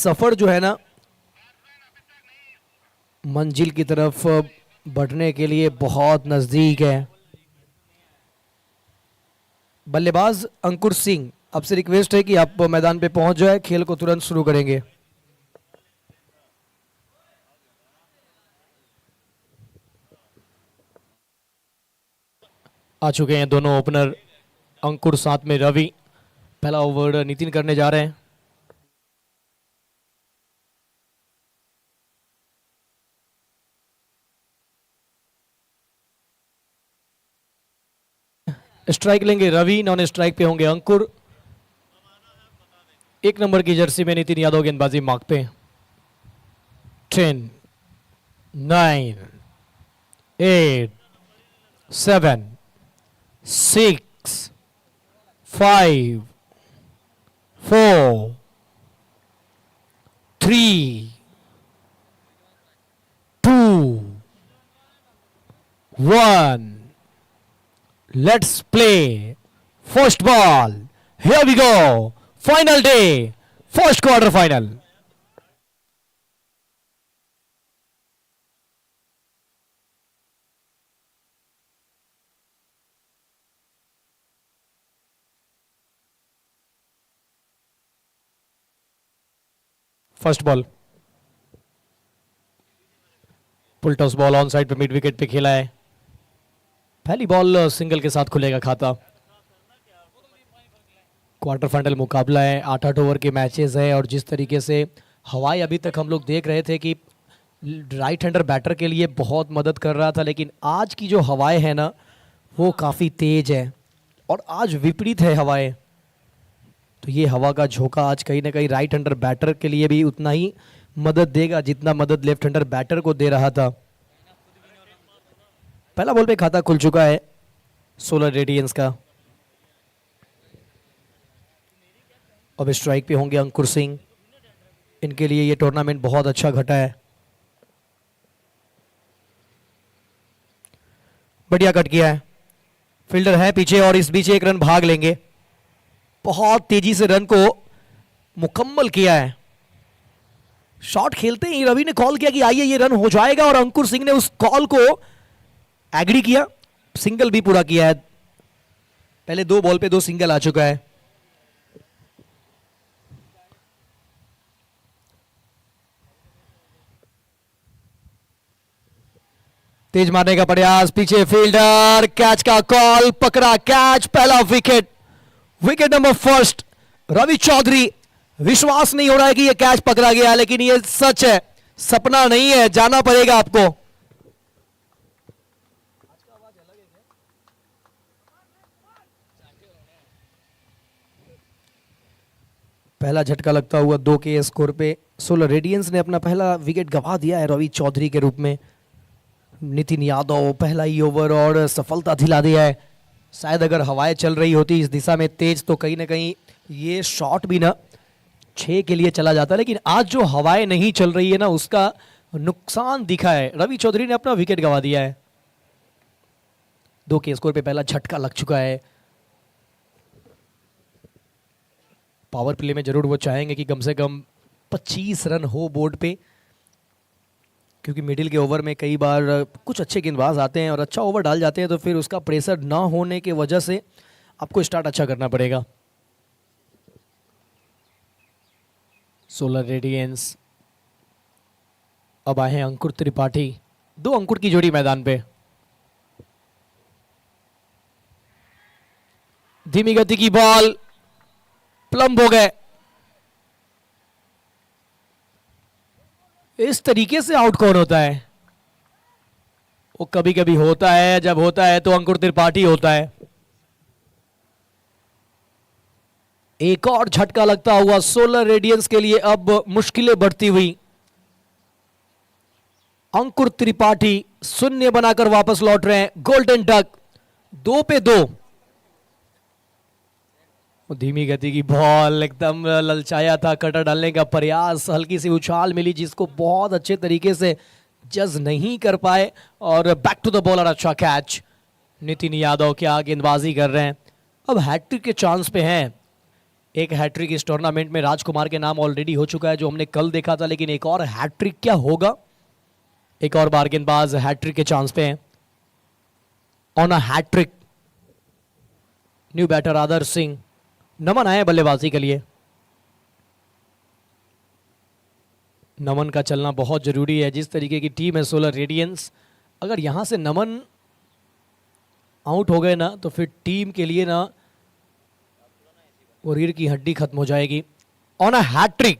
सफर जो है ना मंजिल की तरफ बढ़ने के लिए बहुत नजदीक है। बल्लेबाज अंकुर सिंह, आपसे रिक्वेस्ट है कि आप मैदान पे पहुंच जाए, खेल को तुरंत शुरू करेंगे। आ चुके हैं दोनों ओपनर, अंकुर साथ में रवि। पहला ओवर नितिन करने जा रहे हैं। स्ट्राइक लेंगे रवि, नॉन स्ट्राइक पे होंगे अंकुर। 1 नंबर की जर्सी में नितिन यादव गेंदबाजी मार्क पे। 10, 9, 8, 7, 6, 5, 4, 3, 2, 1. Let's play. First ball. Here we go. Final day. First quarter final. First ball, pull toss ball on side पे मिड विकेट पे खेला है। पहली बॉल सिंगल के साथ खुलेगा खाता। क्वार्टर फाइनल मुकाबला है, 8-8 ओवर के मैचेस है और जिस तरीके से हवाई अभी तक हम लोग देख रहे थे कि राइट हैंडर बैटर के लिए बहुत मदद कर रहा था, लेकिन आज की जो हवाएं है ना वो काफ़ी तेज है और आज विपरीत है हवाएं। तो ये हवा का झोंका आज कहीं ना कहीं राइट हैंडर बैटर के लिए भी उतना ही मदद देगा जितना मदद लेफ्ट हैंडर बैटर को दे रहा था। पहला बॉल पे खाता खुल चुका है सोलर रेडियंस का। अब स्ट्राइक पे होंगे अंकुर सिंह। इनके लिए ये टूर्नामेंट बहुत अच्छा घटा है। बढ़िया कट किया है, फील्डर है पीछे और इस बीच एक रन भाग लेंगे। बहुत तेजी से रन को मुकम्मल किया है। शॉट खेलते ही रवि ने कॉल किया कि आइए ये रन हो जाएगा और अंकुर सिंह ने उस कॉल को एग्री किया, सिंगल भी पूरा किया है। पहले 2 बॉल पे 2 सिंगल आ चुका है। तेज मारने का प्रयास, पीछे फील्डर, कैच का कॉल, पकड़ा कैच, पहला wicket, wicket number first Ravi Chaudhary. विश्वास नहीं हो रहा है कि यह कैच पकड़ा गया, लेकिन यह सच है, सपना नहीं है, जाना पड़ेगा आपको। पहला झटका लगता हुआ 2 के स्कोर पे सोलर रेडियंस ने अपना पहला विकेट गंवा दिया है रवि चौधरी के रूप में। नितिन यादव पहला ही ओवर और सफलता दिला दिया है। शायद अगर हवाएं चल रही होती इस दिशा में तेज तो कहीं ना कहीं ये शॉट भी ना 6 के लिए चला जाता, लेकिन आज जो हवाएं नहीं चल रही है ना उसका नुकसान दिखा है। रवि चौधरी ने अपना विकेट गंवा दिया है। 2 के स्कोर पे पहला झटका लग चुका है। पावर प्ले में जरूर वो चाहेंगे कि कम से कम 25 रन हो बोर्ड पे, क्योंकि मिडिल के ओवर में कई बार कुछ अच्छे गेंदबाज आते हैं और अच्छा ओवर डाल जाते हैं, तो फिर उसका प्रेशर ना होने की वजह से आपको स्टार्ट अच्छा करना पड़ेगा। सोलर रेडियंस अब आए हैं अंकुर त्रिपाठी। 2 अंकुर की जोड़ी मैदान पे। धीमी गति की बॉल, प्लम्ब हो गए। इस तरीके से आउट कौन होता है? वो कभी कभी होता है, जब होता है तो अंकुर त्रिपाठी होता है। एक और झटका लगता हुआ सोलर रेडियंस के लिए, अब मुश्किलें बढ़ती हुई। अंकुर त्रिपाठी शून्य बनाकर वापस लौट रहे हैं। गोल्डन डक 2 पे 2। धीमी गति की बॉल, एकदम ललचाया था, कटर डालने का प्रयास, हल्की सी उछाल मिली जिसको बहुत अच्छे तरीके से जज नहीं कर पाए और बैक टू द बॉलर, अच्छा कैच। नितिन यादव क्या गेंदबाजी कर रहे हैं, अब हैट्रिक के चांस पे हैं। एक हैट्रिक इस टूर्नामेंट में राजकुमार के नाम ऑलरेडी हो चुका है जो हमने कल देखा था, लेकिन एक और हैट्रिक क्या होगा? एक और बार गेंदबाज हैट्रिक के चांस पे हैं। On a hat trick new batter Adarsh Singh, Naman आए बल्लेबाजी के लिए। नमन का चलना बहुत जरूरी है। जिस तरीके की टीम है सोलर रेडियंस, अगर यहां से नमन आउट हो गए ना तो फिर टीम के लिए ना वो रीढ़ की हड्डी खत्म हो जाएगी। ऑन अ हैट्रिक,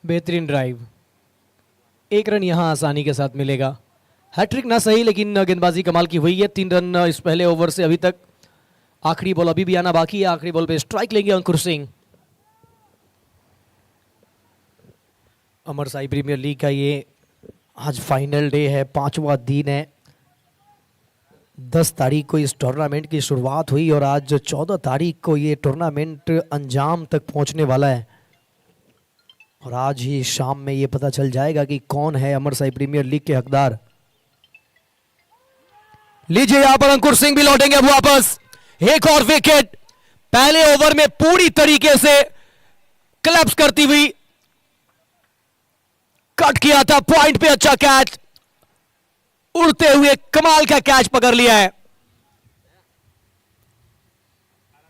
बेहतरीन ड्राइव, एक रन यहां आसानी के साथ मिलेगा। हैट्रिक ना सही लेकिन गेंदबाजी कमाल की हुई है। 3 रन इस पहले ओवर से अभी तक। आखिरी बॉल अभी भी आना बाकी है। आखिरी बॉल पे स्ट्राइक लेंगे अंकुर सिंह। अमरसाई प्रीमियर लीग का ये आज फाइनल डे है, 5वां दिन है। 10 तारीख को इस टूर्नामेंट की शुरुआत हुई और आज 14 तारीख को ये टूर्नामेंट अंजाम तक पहुंचने वाला है। और आज ही शाम में ये पता चल जाएगा कि कौन है अमरसाई प्रीमियर लीग के हकदार। लीजिए यहां पर अंकुर सिंह भी लौटेंगे अब वापस। एक और विकेट पहले ओवर में पूरी तरीके से क्लैप्स करती हुई कट किया था पॉइंट पे। अच्छा कैच, उड़ते हुए कमाल का कैच पकड़ लिया है।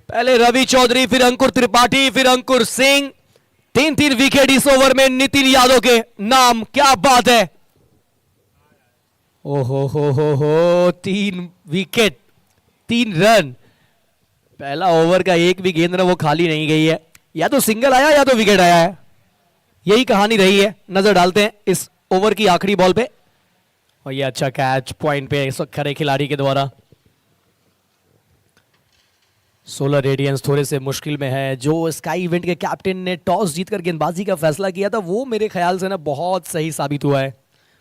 पहले रवि चौधरी, फिर अंकुर त्रिपाठी, फिर अंकुर सिंह। 3-3 विकेट इस ओवर में नितिन यादव के नाम। क्या बात है! ओहो हो 3 विकेट 3 रन। पहला ओवर का एक भी गेंद ना वो खाली नहीं गई है। या तो सिंगल आया या तो विकेट आया है, यही कहानी रही है। नजर डालते हैं इस ओवर की आखिरी बॉल पे। और ये अच्छा कैच पॉइंट पे खड़े खिलाड़ी के द्वारा। सोलर रेडियंस थोड़े से मुश्किल में है। जो स्काई इवेंट के कैप्टन ने टॉस जीतकर गेंदबाजी का फैसला किया था वो मेरे ख्याल से ना बहुत सही साबित हुआ है,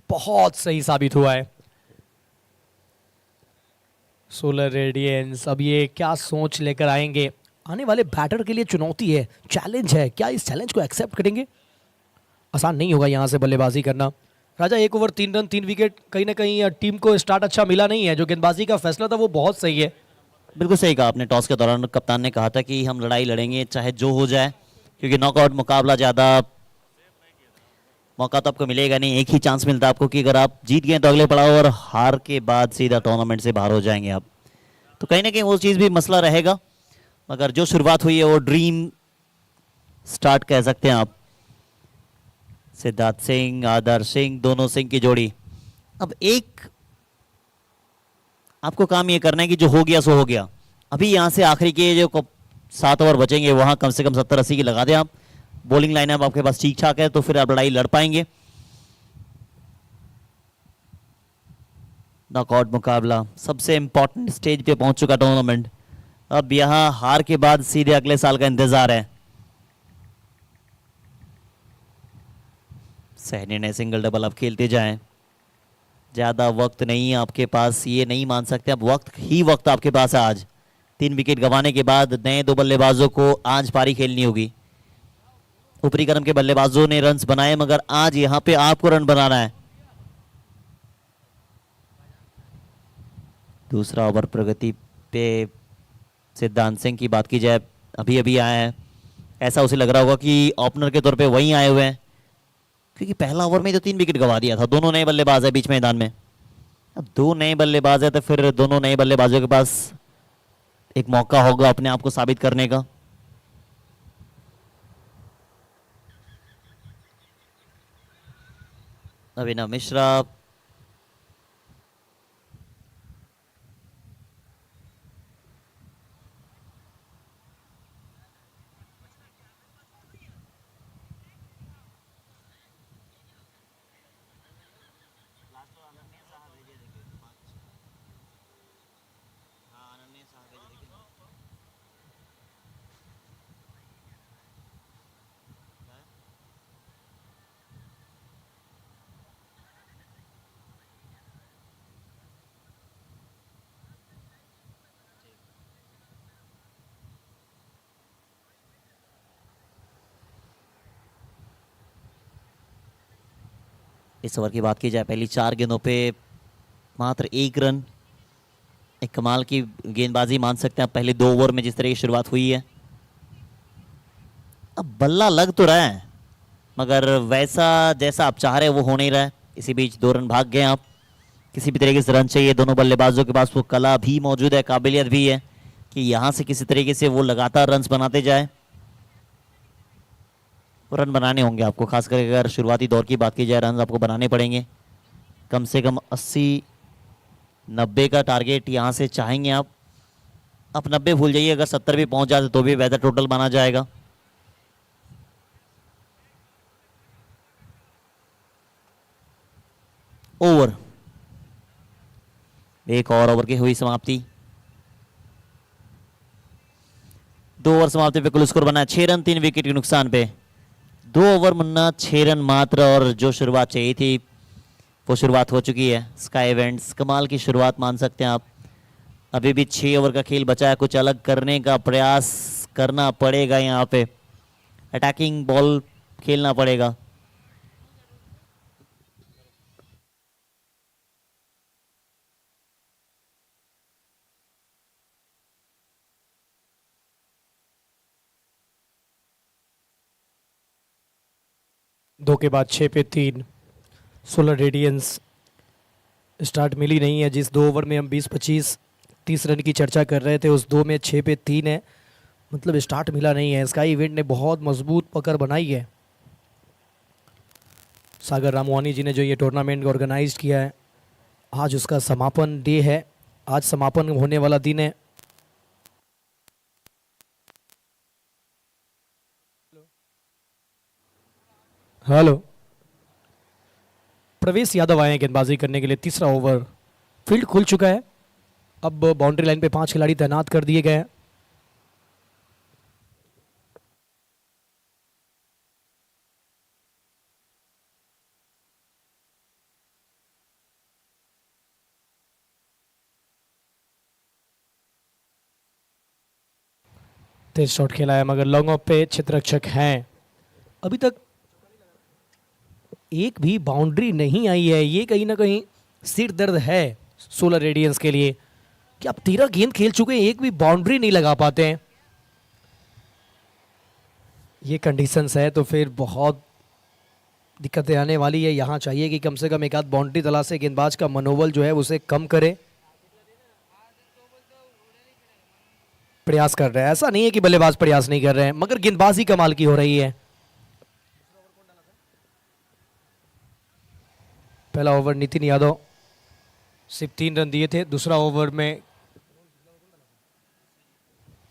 बहुत सही साबित हुआ है। सोलर रेडियंस अब ये क्या सोच लेकर आएंगे? आने वाले बैटर के लिए चुनौती है, चैलेंज है। क्या इस चैलेंज को एक्सेप्ट करेंगे? आसान नहीं होगा यहां से बल्लेबाजी करना। राजा 1 ओवर 3 रन 3 विकेट, कहीं ना कहीं टीम को स्टार्ट अच्छा मिला नहीं है। जो गेंदबाजी का फैसला था वो बहुत सही है। बिल्कुल सही कहा आपने। टॉस के दौरान कप्तान ने कहा था कि हम लड़ाई लड़ेंगे चाहे जो हो जाए, क्योंकि नॉकआउट मुकाबला ज़्यादा मौका तो आपको मिलेगा नहीं। एक ही चांस मिलता है आपको कि अगर आप जीत गए तो अगले पड़ाव, और हार के बाद सीधा टूर्नामेंट से बाहर हो जाएंगे आप। तो कहीं ना कहीं वो चीज़ भी मसला रहेगा। मगर जो शुरुआत हुई है वो ड्रीम स्टार्ट कह सकते हैं आप। सिद्धार्थ सिंह, आदर्श सिंह, दोनों सिंह की जोड़ी। अब एक आपको काम ये करना है कि जो हो गया सो हो गया। अभी यहाँ से आखिरी के जो 7 ओवर बचेंगे वहाँ कम से कम 70-80 की लगा दें आप। बॉलिंग लाइनअप आपके पास ठीक ठाक है तो फिर आप लड़ाई लड़ पाएंगे। नॉकआउट मुकाबला सबसे इंपॉर्टेंट स्टेज पे पहुंच चुका टूर्नामेंट। अब यहाँ हार के बाद सीधे अगले साल का इंतजार है। सहनी ने सिंगल डबल अब खेलते जाएं। ज़्यादा वक्त नहीं है आपके पास, ये नहीं मान सकते। अब वक्त ही वक्त आपके पास है आज। 3 विकेट गंवाने के बाद नए 2 बल्लेबाजों को आज पारी खेलनी होगी। ऊपरी क्रम के बल्लेबाजों ने रन्स बनाए मगर आज यहाँ पे आपको रन बनाना है। दूसरा ओवर प्रगति पे सिद्धांत सिंह की बात की जाए, अभी अभी आए हैं। ऐसा उसे लग रहा होगा कि ओपनर के तौर पे वहीं आए हुए हैं, क्योंकि पहला ओवर में तो 3 विकेट गंवा दिया था। दोनों नए बल्लेबाज है बीच मैदान में। अब 2 नए बल्लेबाज है तो फिर दोनों नए बल्लेबाजों के पास एक मौका होगा अपने आप को साबित करने का। अभिनव मिश्रा, इस ओवर की बात की जाए पहली 4 गेंदों पे मात्र 1 रन, एक कमाल की गेंदबाजी मान सकते हैं आप पहले 2 ओवर में जिस तरह की शुरुआत हुई है। अब बल्ला लग तो रहा है मगर वैसा जैसा आप चाह रहे हो वो हो नहीं रहा है। इसी बीच 2 रन भाग गए आप। किसी भी तरीके से रन चाहिए दोनों बल्लेबाजों के पास, वो कला भी मौजूद है, काबिलियत भी है कि यहाँ से किसी तरीके से वो लगातार रन्स बनाते जाए। रन बनाने होंगे आपको, खास करके अगर शुरुआती दौर की बात की जाए रन आपको बनाने पड़ेंगे। कम से कम 80-90 का टारगेट यहाँ से चाहेंगे आप। 90 भूल जाइए, अगर 70 भी पहुंच जाते तो भी बेहतर टोटल बना जाएगा। ओवर, एक और ओवर की हुई समाप्ति। 2 ओवर समाप्ति पे कुल स्कोर बना 6 रन 3 विकेट के नुकसान पे। 2 ओवर मुन्ना 6 रन मात्र, और जो शुरुआत चाहिए थी वो शुरुआत हो चुकी है। स्काई इवेंट्स कमाल की शुरुआत मान सकते हैं आप। अभी भी 6 ओवर का खेल बचा है, कुछ अलग करने का प्रयास करना पड़ेगा। यहाँ पे अटैकिंग बॉल खेलना पड़ेगा। दो के बाद 6 पे 3 सोलर रेडियंस स्टार्ट मिली नहीं है। जिस 2 ओवर में हम 20-25-30 रन की चर्चा कर रहे थे उस 2 में 6 पे 3 है, मतलब स्टार्ट मिला नहीं है। स्काई इवेंट ने बहुत मजबूत पकड़ बनाई है। सागर रामवानी जी ने जो ये टूर्नामेंट ऑर्गेनाइज किया है, आज उसका समापन डे है, आज समापन होने वाला दिन है। हेलो, प्रवेश यादव आए हैं गेंदबाजी करने के लिए। तीसरा ओवर, फील्ड खुल चुका है। अब बाउंड्री लाइन पे 5 खिलाड़ी तैनात कर दिए गए हैं। तेज शॉट खेला है मगर लॉन्ग ऑफ पे क्षेत्ररक्षक हैं। अभी तक एक भी बाउंड्री नहीं आई है। ये कहीं ना कहीं सिर दर्द है सोलर रेडियंस के लिए कि आप 13 गेंद खेल चुके हैं, एक भी बाउंड्री नहीं लगा पाते हैं। ये कंडीशंस है तो फिर बहुत दिक्कतें आने वाली है। यहाँ चाहिए कि कम से कम एक आध बाउंड्री तलाशे, गेंदबाज का मनोबल जो है उसे कम करे। प्रयास कर रहे हैं, ऐसा नहीं है कि बल्लेबाज प्रयास नहीं कर रहे हैं, मगर गेंदबाजी कमाल की हो रही है। पहला ओवर नितिन यादव सिर्फ 3 रन दिए थे। दूसरा ओवर में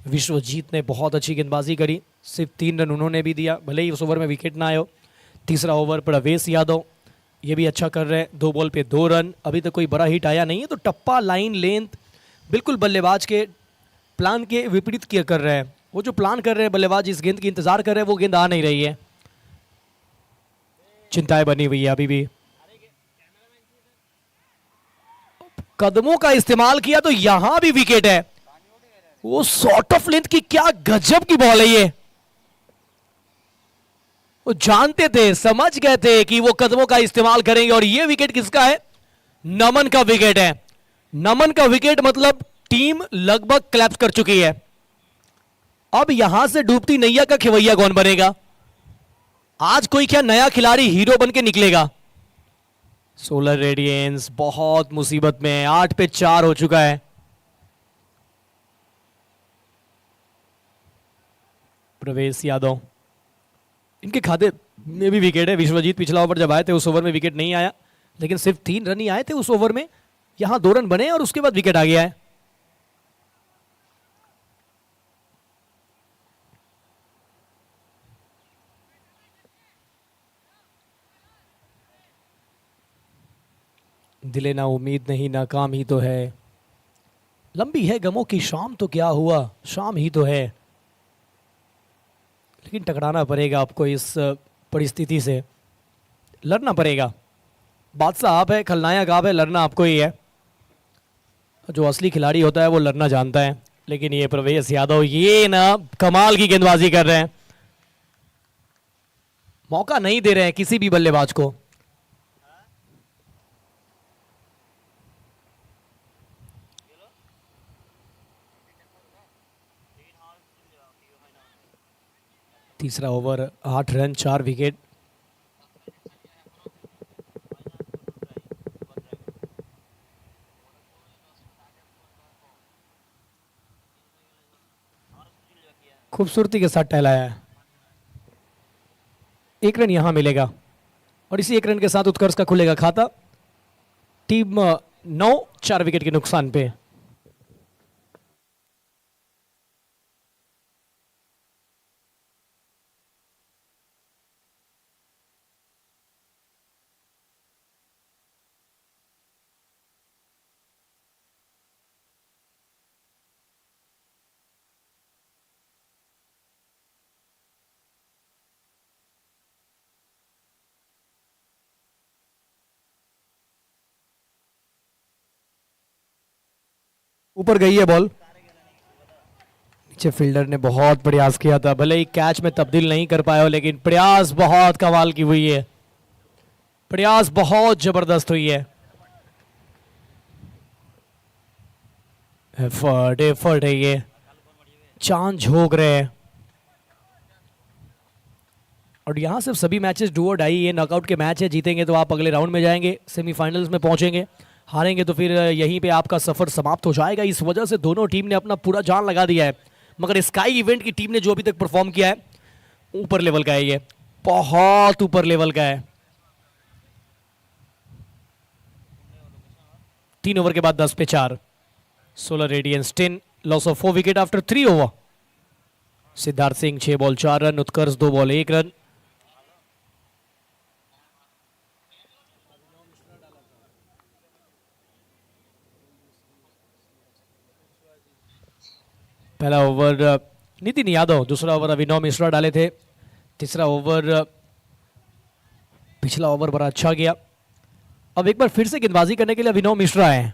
विश्वजीत ने बहुत अच्छी गेंदबाजी करी, सिर्फ 3 रन उन्होंने भी दिया, भले ही उस ओवर में विकेट ना आयो। तीसरा ओवर पर प्रवेश यादव ये भी अच्छा कर रहे हैं, 2 बॉल पे 2 रन। अभी तक कोई बड़ा हिट आया नहीं है, तो टप्पा, लाइन, लेंथ बिल्कुल बल्लेबाज के प्लान के विपरीत किया कर रहे हैं। वो जो प्लान कर रहे हैं बल्लेबाज, इस गेंद की इंतजार कर रहे हैं, वो गेंद आ नहीं रही है। चिंताएं बनी हुई है अभी भी। कदमों का इस्तेमाल किया तो यहां भी विकेट है। वो शॉर्ट ऑफ लेंथ की क्या गजब की बॉल है ये। वो जानते थे, समझ गए थे कि वो कदमों का इस्तेमाल करेंगे। और ये विकेट किसका है? नमन का विकेट है। नमन का विकेट मतलब टीम लगभग क्लैप्स कर चुकी है। अब यहां से डूबती नैया का खिवैया कौन बनेगा? आज कोई क्या नया खिलाड़ी हीरो बन के निकलेगा? सोलर रेडियंस बहुत मुसीबत में है, 8 पे 4 हो चुका है। प्रवेश यादव, इनके खाते में भी विकेट है। विश्वजीत पिछला ओवर जब आए थे उस ओवर में विकेट नहीं आया, लेकिन सिर्फ 3 रन ही आए थे उस ओवर में। यहां 2 रन बने और उसके बाद विकेट आ गया है। दिले ना उम्मीद नहीं, नाकाम ही तो है। लंबी है गमों की शाम तो क्या हुआ, शाम ही तो है। लेकिन टकराना पड़ेगा आपको इस परिस्थिति से, लड़ना पड़ेगा। बादशाह आप है, खलनायक आप है, लड़ना आपको ही है। जो असली खिलाड़ी होता है वो लड़ना जानता है। लेकिन ये प्रवेश यादव ये ना कमाल की गेंदबाजी कर रहे हैं, मौका नहीं दे रहे हैं किसी भी बल्लेबाज को। तीसरा ओवर 8 रन 4 विकेट। खूबसूरती के साथ टहलाया है। 1 रन यहां मिलेगा और इसी 1 रन के साथ उत्कर्ष का खुलेगा खाता। टीम 9 4 विकेट के नुकसान पे। ऊपर गई है बॉल। नीचे फील्डर ने बहुत प्रयास किया था, भले ही कैच में तब्दील नहीं कर पाया हो, लेकिन प्रयास बहुत कमाल की हुई है। प्रयास बहुत जबरदस्त हुई है। एफर्ट एफर्ट है ये। चांद झोंक रहे हैं और यहां से सभी मैचेस डू और डाई, ये नॉकआउट के मैच है। जीतेंगे तो आप अगले राउंड में जाएंगे, सेमीफाइनल्स में पहुंचेंगे। हारेंगे तो फिर यहीं पे आपका सफर समाप्त हो जाएगा। इस वजह से दोनों टीम ने अपना पूरा जान लगा दिया है। मगर स्काई इवेंट की टीम ने जो अभी तक परफॉर्म किया है, ऊपर लेवल का है। ये बहुत ऊपर लेवल का है। 3 ओवर के बाद 10 पे 4। Solar radiance 10, loss of 4 wicket after 3 over. Siddharth Singh 6 ball 4 run, Utkarsh 2 ball 1 run. पहला ओवर नितिन यादव, दूसरा ओवर अभिनव मिश्रा डाले थे। तीसरा ओवर पिछला ओवर बड़ा अच्छा गया। अब एक बार फिर से गेंदबाजी करने के लिए अभिनव मिश्रा है।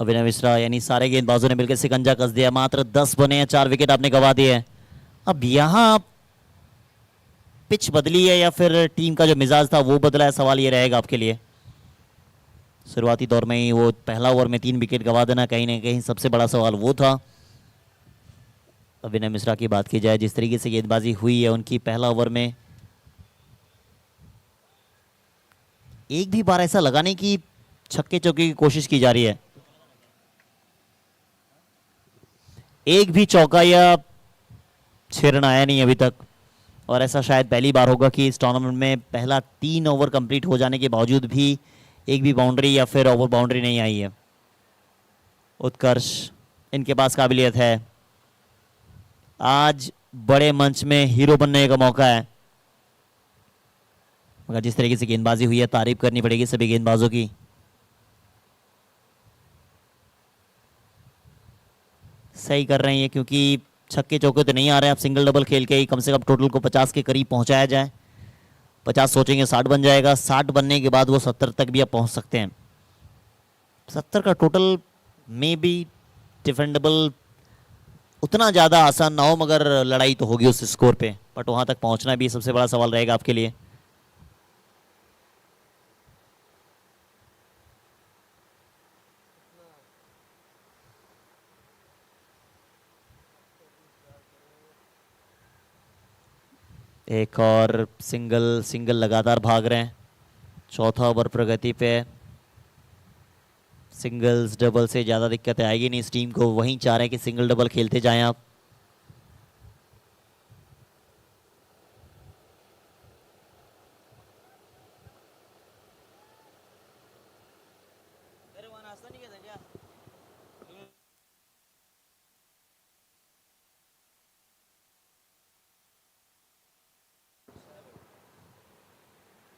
अभिनव मिश्रा यानी सारे गेंदबाजों ने मिलकर सिकंजा कस दिया। मात्र 10 बने हैं, 4 विकेट आपने गंवा दिए हैं। अब यहां पिच बदली है या फिर टीम का जो मिजाज था वो बदला है, सवाल ये रहेगा आपके लिए। शुरुआती दौर में ही वो पहला ओवर में 3 विकेट गंवा देना कहीं ना कहीं सबसे बड़ा सवाल वो था। अभिनव मिश्रा की बात की जाए, जिस तरीके से गेंदबाजी हुई है उनकी पहला ओवर में, एक भी बार ऐसा लगा नहीं कि छक्के चौके की कोशिश की जा रही है। एक भी चौका या 6 रन आया नहीं अभी तक। और ऐसा शायद पहली बार होगा कि इस टूर्नामेंट में पहला 3 ओवर कंप्लीट हो जाने के बावजूद भी एक भी बाउंड्री या फिर ओवर बाउंड्री नहीं आई है। उत्कर्ष, इनके पास काबिलियत है। आज बड़े मंच में हीरो बनने का मौका है। मगर जिस तरीके से गेंदबाजी हुई है, तारीफ करनी पड़ेगी सभी गेंदबाजों की। सही कर रहे हैं ये, क्योंकि छक्के चौके तो नहीं आ रहे हैं। अब सिंगल डबल खेल के ही कम से कम टोटल को 50 के करीब पहुंचाया जाए। 50 सोचेंगे 60 बन जाएगा, 60 बनने के बाद वो 70 तक भी आप पहुंच सकते हैं। 70 का टोटल में भी डिफेंडेबल उतना ज़्यादा आसान ना हो, मगर लड़ाई तो होगी उस स्कोर पे। बट वहाँ तक पहुँचना भी सबसे बड़ा सवाल रहेगा आपके लिए। एक और सिंगल सिंगल लगातार भाग रहे हैं। चौथा ओवर प्रगति पे। सिंगल्स डबल से ज़्यादा दिक्कतें आएगी नहीं इस टीम को, वहीं चाह रहे हैं कि सिंगल डबल खेलते जाएं आप।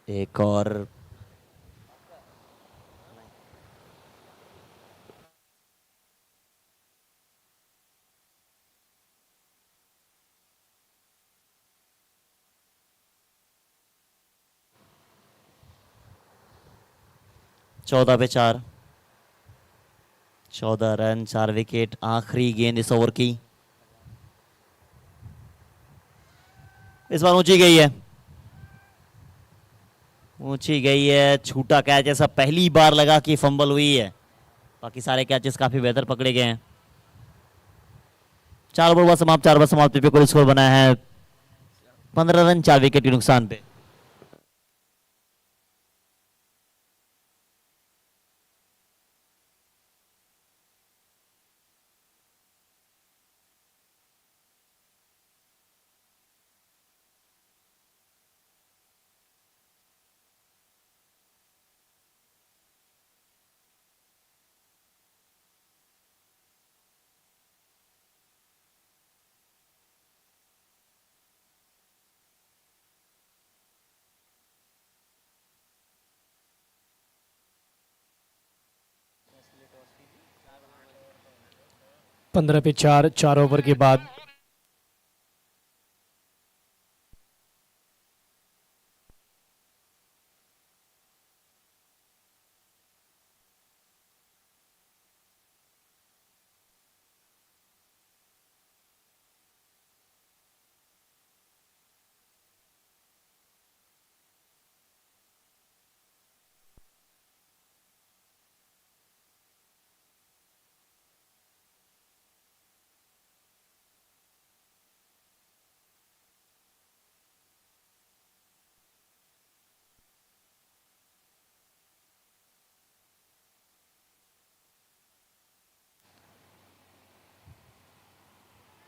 एक और चौदह पे 4, 14 रन 4 विकेट। आखिरी गेंद इस ओवर की इस बार ऊंची गई है। ऊंची गई है, छूटा कैच ऐसा पहली बार लगा कि फंबल हुई है। बाकी सारे कैचेस काफी बेहतर पकड़े गए हैं। 4 ओवर हुआ समाप्त, 4 ओवर समाप्ति पे कुल स्कोर बना है 15 रन 4 विकेट के नुकसान पे। पंद्रह पे 4, 4 ओवर के बाद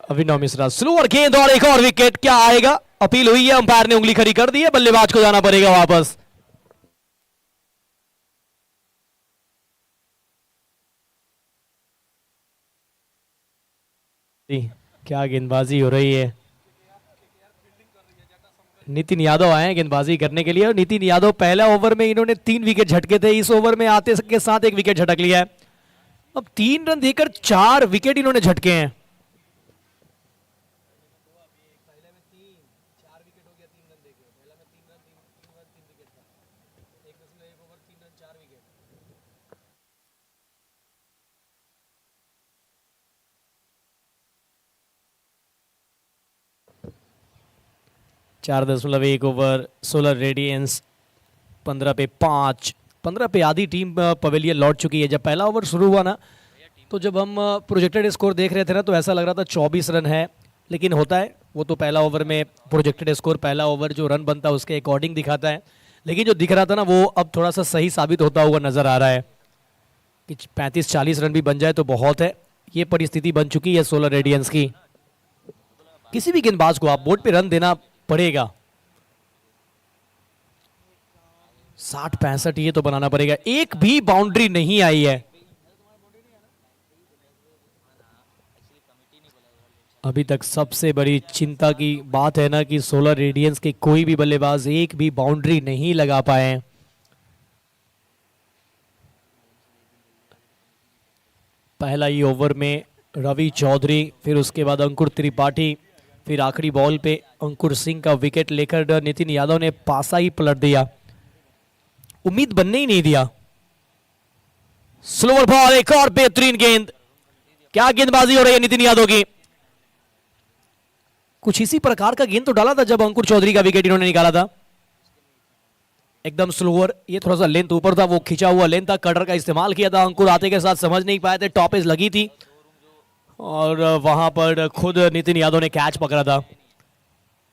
अभिनव मिश्रा स्लोअर गेंद और एक और विकेट। क्या आएगा? अपील हुई है, अंपायर ने उंगली खड़ी कर दी है, बल्लेबाज को जाना पड़ेगा वापस। क्या गेंदबाजी हो रही है। नितिन यादव आए हैं गेंदबाजी करने के लिए और नितिन यादव पहला ओवर में इन्होंने 3 विकेट झटके थे, इस ओवर में आते के साथ 1 विकेट झटक लिया है। अब 3 रन देकर 4 विकेट इन्होंने झटके हैं। चार 4.1 ओवर सोलर रेडियंस 15 पे 5। 15 पे आधी टीम पवेलियन लौट चुकी है। जब पहला ओवर शुरू हुआ ना तो जब हम प्रोजेक्टेड स्कोर देख रहे थे ना तो ऐसा लग रहा था 24 रन है, लेकिन होता है वो तो पहला ओवर में प्रोजेक्टेड स्कोर पहला ओवर जो रन बनता है उसके अकॉर्डिंग दिखाता है, लेकिन जो दिख रहा था ना वो अब थोड़ा सा सही साबित होता हुआ नजर आ रहा है कि 35-40 रन भी बन जाए तो बहुत है। ये परिस्थिति बन चुकी है सोलर रेडियंस की। किसी भी गेंदबाज को आप बोर्ड पे रन देना पड़ेगा। 60-65 ये तो बनाना पड़ेगा। एक भी बाउंड्री नहीं आई है अभी तक। सबसे बड़ी चिंता की बात है ना कि सोलर रेडियंस के कोई भी बल्लेबाज एक भी बाउंड्री नहीं लगा पाए हैं। पहला ही ओवर में रवि चौधरी, फिर उसके बाद अंकुर त्रिपाठी, फिर आखिरी बॉल पे अंकुर सिंह का विकेट लेकर नितिन यादव ने पासा ही पलट दिया, उम्मीद बनने ही नहीं दिया। स्लोअर बॉल, एक और बेहतरीन गेंद। क्या गेंदबाजी हो रही है नितिन यादव की। कुछ इसी प्रकार का गेंद तो डाला था जब अंकुर चौधरी का विकेट इन्होंने निकाला था। एकदम स्लोअर, ये थोड़ा सा लेंथ ऊपर था, वो खिंचा हुआ लेंथ था, कटर का इस्तेमाल किया था। अंकुर आते के साथ समझ नहीं पाए थे, टॉपेज लगी थी और वहां पर खुद नितिन यादव ने कैच पकड़ा था।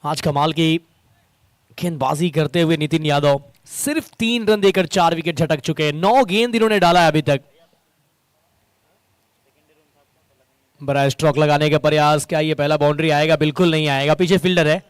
आज कमाल की गेंदबाजी करते हुए नितिन यादव सिर्फ 3 रन देकर 4 विकेट झटक चुके हैं। 9 गेंद इन्होंने डाला है अभी तक। बड़ा स्ट्रोक लगाने का प्रयास, क्या ये पहला बाउंड्री आएगा? बिल्कुल नहीं आएगा, पीछे फील्डर है।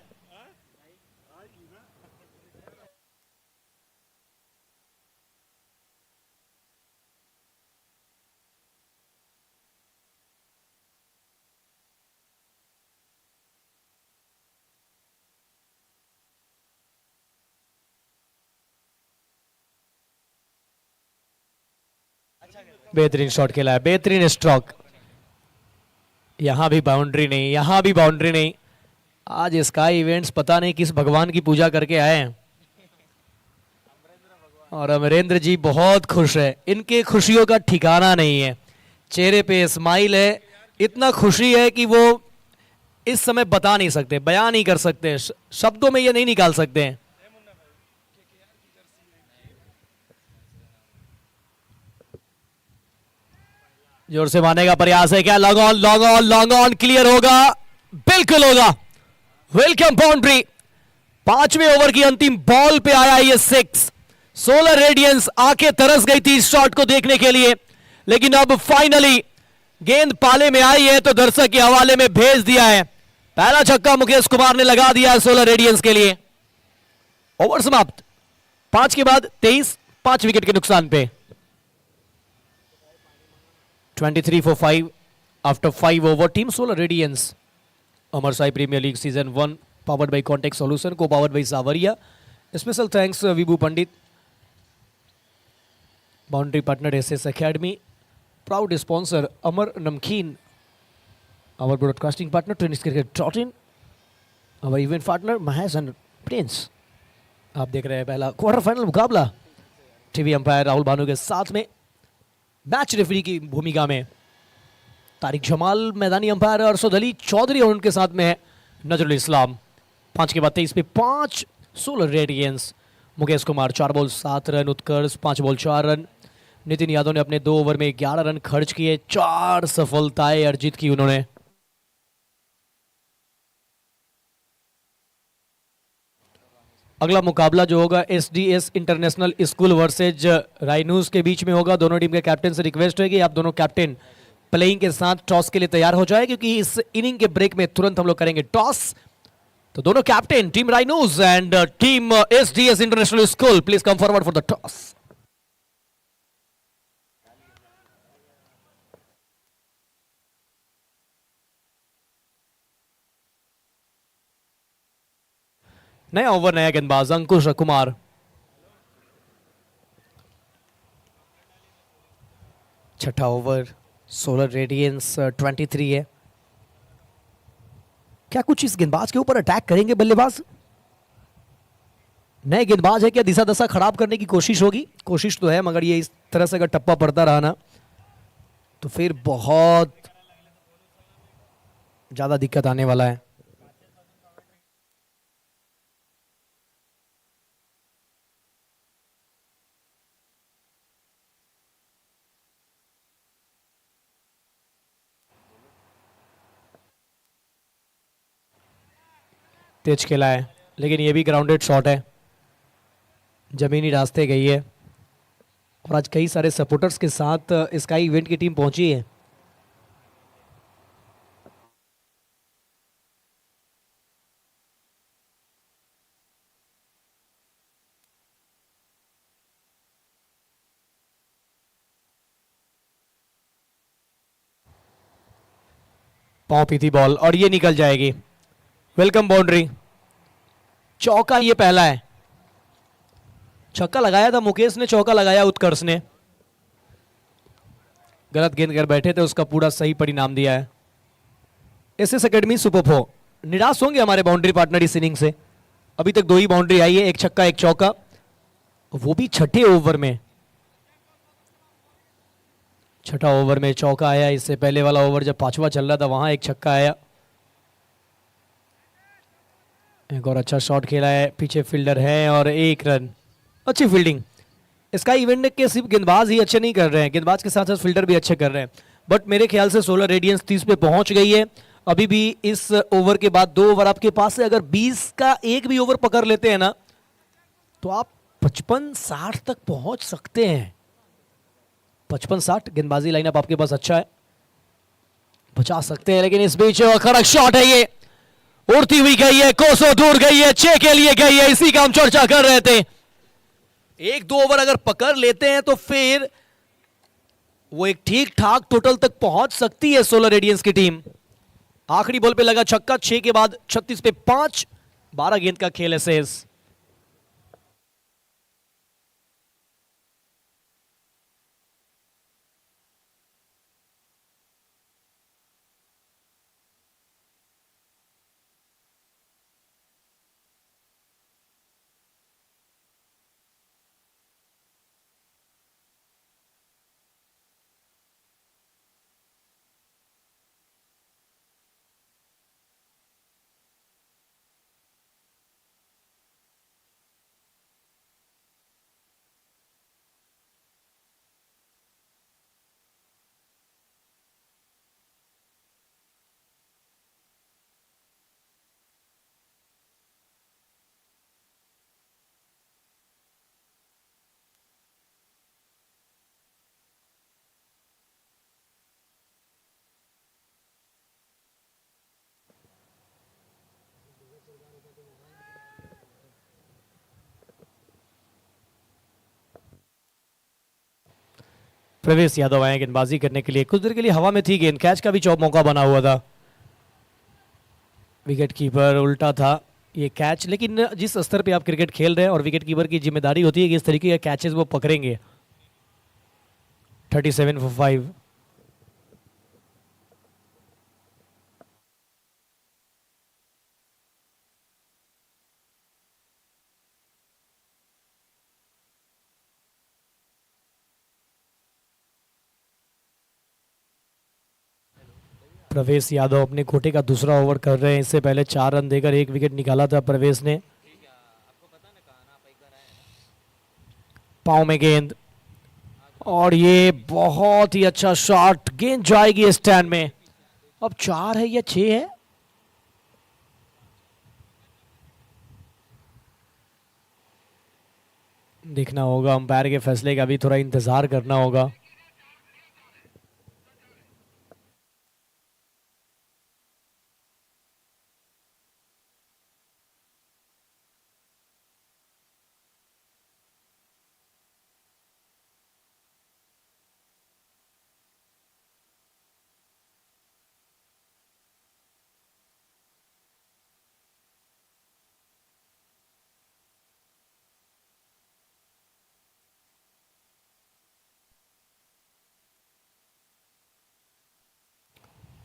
बेहतरीन शॉट खेला है, बेहतरीन स्ट्रोक। यहां भी बाउंड्री नहीं, यहां भी बाउंड्री नहीं। आज स्काई इवेंट्स पता नहीं किस भगवान की पूजा करके आए हैं और अमरेंद्र जी बहुत खुश है। इनके खुशियों का ठिकाना नहीं है, चेहरे पे स्माइल है, इतना खुशी है कि वो इस समय बता नहीं सकते, बयान नहीं कर सकते, शब्दों में ये नहीं निकाल सकते हैं। जोर से मारने का प्रयास है क्या? Long on, long on, long on, clear होगा, बिल्कुल होगा। Welcome boundary. पांचवें ओवर की अंतिम बॉल पे आया ये सिक्स। सोलर रेडियंस आके तरस गई थी इस शॉट को देखने के लिए, लेकिन अब फाइनली गेंद पाले में आई है तो दर्शक के हवाले में भेज दिया है। पहला छक्का मुकेश कुमार ने लगा दिया है सोलर रेडियंस के लिए। ओवर समाप्त। 5 के बाद 23, 5 विकेट के नुकसान पे। 23 for 5 after 5 over. Team Solar Radiance, Amar Sai Premier League Season 1, powered by Contact Solution, co-powered by Savaria. Special thanks Vibhu Pandit, boundary partner SS Academy, proud sponsor Amar Namkeen, our broadcasting partner tenniscricket.in, our event partner Mahesh and Prince. आप देख रहे हैं पहला quarter final मुकाबला TV umpire Rahul Bhanu के साथ में। Match referee की भूमिका में तारिक जमाल, मैदानी अंपायर अरशद अली चौधरी, और उनके साथ में है नजरुल इस्लाम। 5 के बाद 23 पे 5 solar radiance. Mukesh Kumar 4 ball 7 run, Utkarsh 5 ball 4 run. Nitin Yadav ने अपने 2 ओवर में 11 रन खर्च किए, 4 सफलताएं अर्जित की उन्होंने। अगला मुकाबला जो होगा एसडीएस इंटरनेशनल स्कूल वर्सेज राइनूज के बीच में होगा। दोनों टीम के कैप्टन से रिक्वेस्ट होगी आप दोनों कैप्टन प्लेइंग के साथ टॉस के लिए तैयार हो जाए, क्योंकि इस इनिंग के ब्रेक में तुरंत हम लोग करेंगे टॉस। तो दोनों captain team rhinos and team SDS international school, please come forward for the toss. नया ओवर, नया गेंदबाज अंकुश कुमार। छठा ओवर, सोलर रेडियंस 23 है। क्या कुछ इस गेंदबाज के ऊपर अटैक करेंगे बल्लेबाज? नए गेंदबाज है, क्या दिशा दशा खराब करने की कोशिश होगी? कोशिश तो है, मगर ये इस तरह से अगर टप्पा पड़ता रहा ना तो फिर बहुत ज्यादा दिक्कत आने वाला है। तेज खेला है, लेकिन ये भी ग्राउंडेड शॉट है, जमीनी रास्ते गई है। और आज कई सारे सपोर्टर्स के साथ स्काई इवेंट की टीम पहुंची है। पांव पीती बॉल और ये निकल जाएगी। Welcome boundary. चौका ये पहला है। छक्का लगाया था मुकेश ने, चौका लगाया उत्कर्ष ने। गलत गेंद कर बैठे थे, उसका पूरा सही परिणाम दिया है। एसएस एकेडमी सुपर 4 निराश होंगे हमारे बाउंड्री पार्टनर इस इनिंग से। अभी तक 2 ही बाउंड्री आई है, एक छक्का एक चौका, वो भी छठे ओवर में। छठा ओवर में चौका आया। इससे पहले वाला ओवर जब 5वां चल रहा था वहां एक छक्का आया। एक और अच्छा शॉट खेला है, पीछे फील्डर है और 1 रन। अच्छी फील्डिंग। इसका इवेंट के सिर्फ गेंदबाज ही अच्छे नहीं कर रहे हैं, गेंदबाज के साथ साथ फील्डर भी अच्छे कर रहे हैं। बट मेरे ख्याल से सोलर रेडियंस 30 पे पहुंच गई है। अभी भी इस ओवर के बाद 2 ओवर आपके पास है। अगर 20 का एक भी ओवर पकड़ लेते हैं ना तो आप 55-60 तक पहुंच सकते हैं। 55-60 गेंदबाजी लाइनअप आपके पास अच्छा है, बचा सकते हैं। लेकिन इस बीच कड़क शॉट है, ये उड़ती हुई गई है, कोसों दूर गई है, 6 के लिए गई है। इसी का हम चर्चा कर रहे थे। 1-2 ओवर अगर पकड़ लेते हैं तो फिर वो एक ठीक ठाक टोटल तक पहुंच सकती है सोलर रेडियंस की टीम। आखिरी बॉल पे लगा छक्का। 6 के बाद 36 पे 5, 12 गेंद का खेल है शेष। प्रवेश यादव आए गेंदबाजी करने के लिए। कुछ देर के लिए हवा में थी गेंद, कैच का भी मौका बना हुआ था, विकेट कीपर उल्टा था ये कैच। लेकिन जिस स्तर पे आप क्रिकेट खेल रहे हैं और विकेट कीपर की जिम्मेदारी होती है कि इस तरीके के कैचेस वो पकड़ेंगे। 37 for 5। प्रवेश यादव अपने कोटे का दूसरा ओवर कर रहे हैं। इससे पहले 4 रन देकर 1 विकेट निकाला था प्रवेश ने। पाँव में गेंद और ये बहुत ही अच्छा शॉट, गेंद जाएगी स्टैंड में। अब 4 है या 6 है, देखना होगा। अंपायर के फैसले का भी थोड़ा इंतजार करना होगा।